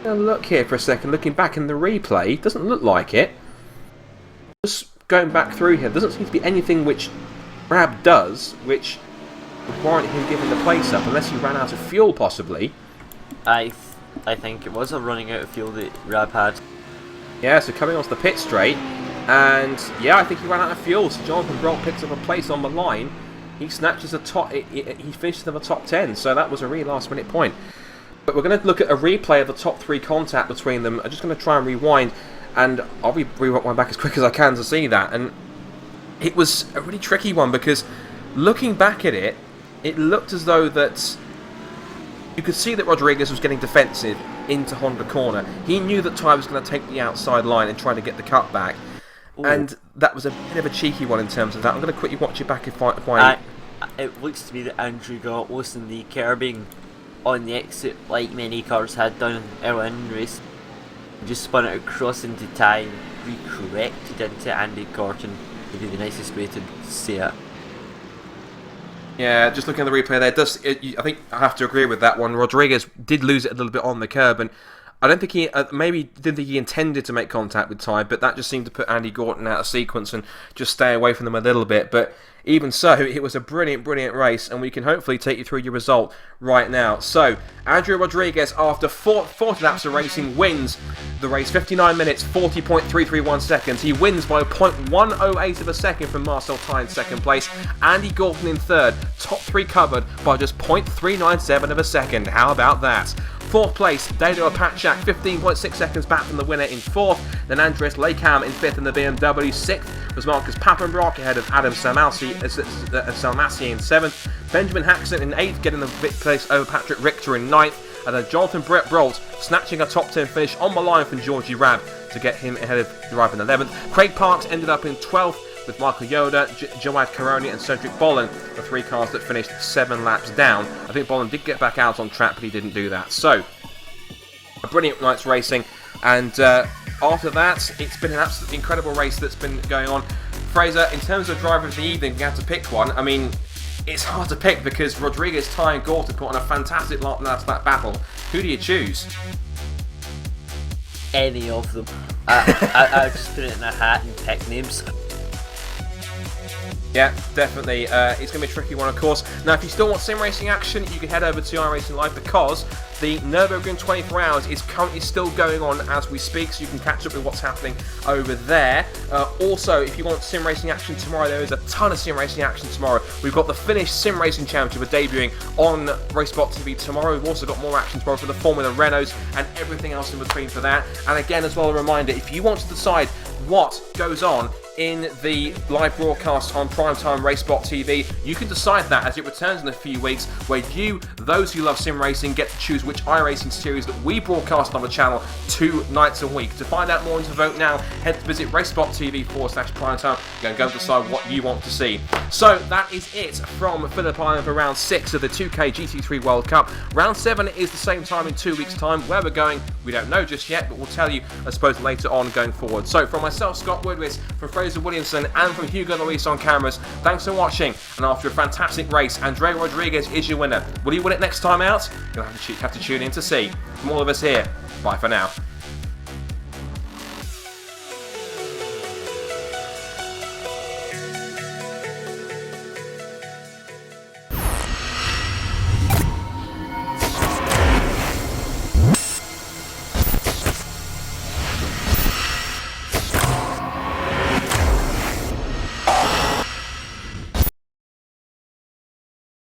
A: Now look here for a second, looking back in the replay, doesn't look like it. Just going back through here, doesn't seem to be anything which Rab does, which would warrant him giving the place up, unless he ran out of fuel possibly.
C: I think it was a running out of fuel that Rab had.
A: Yeah, so coming onto the pit straight, and yeah, I think he ran out of fuel, so Jonathan Brock picks up a place on the line. He snatches a top, he finishes in the top 10, so that was a really last minute point. But we're going to look at a replay of the top 3 contact between them. I'm just going to try and rewind, and I'll rewind back as quick as I can to see that. And it was a really tricky one, because looking back at it, it looked as though that you could see that Rodriguez was getting defensive into Honda corner. He knew that Ty was going to take the outside line and try to get the cut back. Ooh. And that was a bit of a cheeky one in terms of that. I'm going to quickly watch it back if I
C: it looks to me that Andrew got lost in the curbing on the exit, like many cars had done early in the race. Just spun it across into Ty and re-corrected into Andy Gorton. Would be the nicest way to say it.
A: Yeah, just looking at the replay there, I think I have to agree with that one. Rodriguez did lose it a little bit on the curb, and I don't think he, didn't think he intended to make contact with Ty, but that just seemed to put Andy Gorton out of sequence and just stay away from them a little bit. But even so, it was a brilliant, brilliant race, and we can hopefully take you through your result right now. So, Andrew Rodriguez, after 40 laps of racing, wins the race, 59 minutes, 40.331 seconds. He wins by 0.108 of a second from Marcel Ty in second place. Andy Gorton in third, top 3 covered by just 0.397 of a second. How about that? Fourth place, Dado Apachak, 15.6 seconds back from the winner in fourth. Then Andres Lekam in fifth in the BMW. Sixth was Marcus Pappenbrock ahead of Adam Salmasi in seventh. Benjamin Haxon in eighth, getting the place over Patrick Richter in ninth. And then Jonathan Brolt snatching a top 10 finish on the line from Georgie Rab to get him ahead of Rab in 11th. Craig Parks ended up in 12th with Michael Yoda, Jawad Karoni and Cedric Bolin, the 3 cars that finished 7 laps down. I think Bolin did get back out on track, but he didn't do that. So, a brilliant night's racing, and after that, it's been an absolutely incredible race that's been going on. Fraser, in terms of driver of the evening, we have to pick one. I mean, it's hard to pick because Rodriguez, Ty and Gorton put on a fantastic last lap battle. Who do you choose?
C: Any of them. I just put it in a hat and pick names.
A: Yeah, definitely. It's going to be a tricky one, of course. Now, if you still want sim racing action, you can head over to iRacing Live, because the Nürburgring 24 Hours is currently still going on as we speak, so you can catch up with what's happening over there. Also, if you want sim racing action tomorrow, there is a ton of sim racing action tomorrow. We've got the Finnish Sim Racing Championship debuting on Racebot TV tomorrow. We've also got more action tomorrow for the Formula Renaults and everything else in between for that. And again, as well, a reminder, if you want to decide what goes on in the live broadcast on Primetime Racebot TV, you can decide that as it returns in a few weeks, where you, those who love sim racing, get to choose which iRacing series that we broadcast on the channel 2 nights a week. To find out more and to vote now, head to visit Racebot TV/Primetime and go decide what you want to see. So that is it from Phillip Island for round 6 of the 2K GT3 World Cup. Round 7 is the same time in 2 weeks' time. Where we're going, we don't know just yet, but we'll tell you, I suppose, later on going forward. So from myself, Scott Woodward, from Fraser Williamson and from Hugo Luis on cameras, thanks for watching, and after a fantastic race, Andrea Rodriguez is your winner. Will he win it next time out? You'll have to tune in to see. From all of us here, bye for now.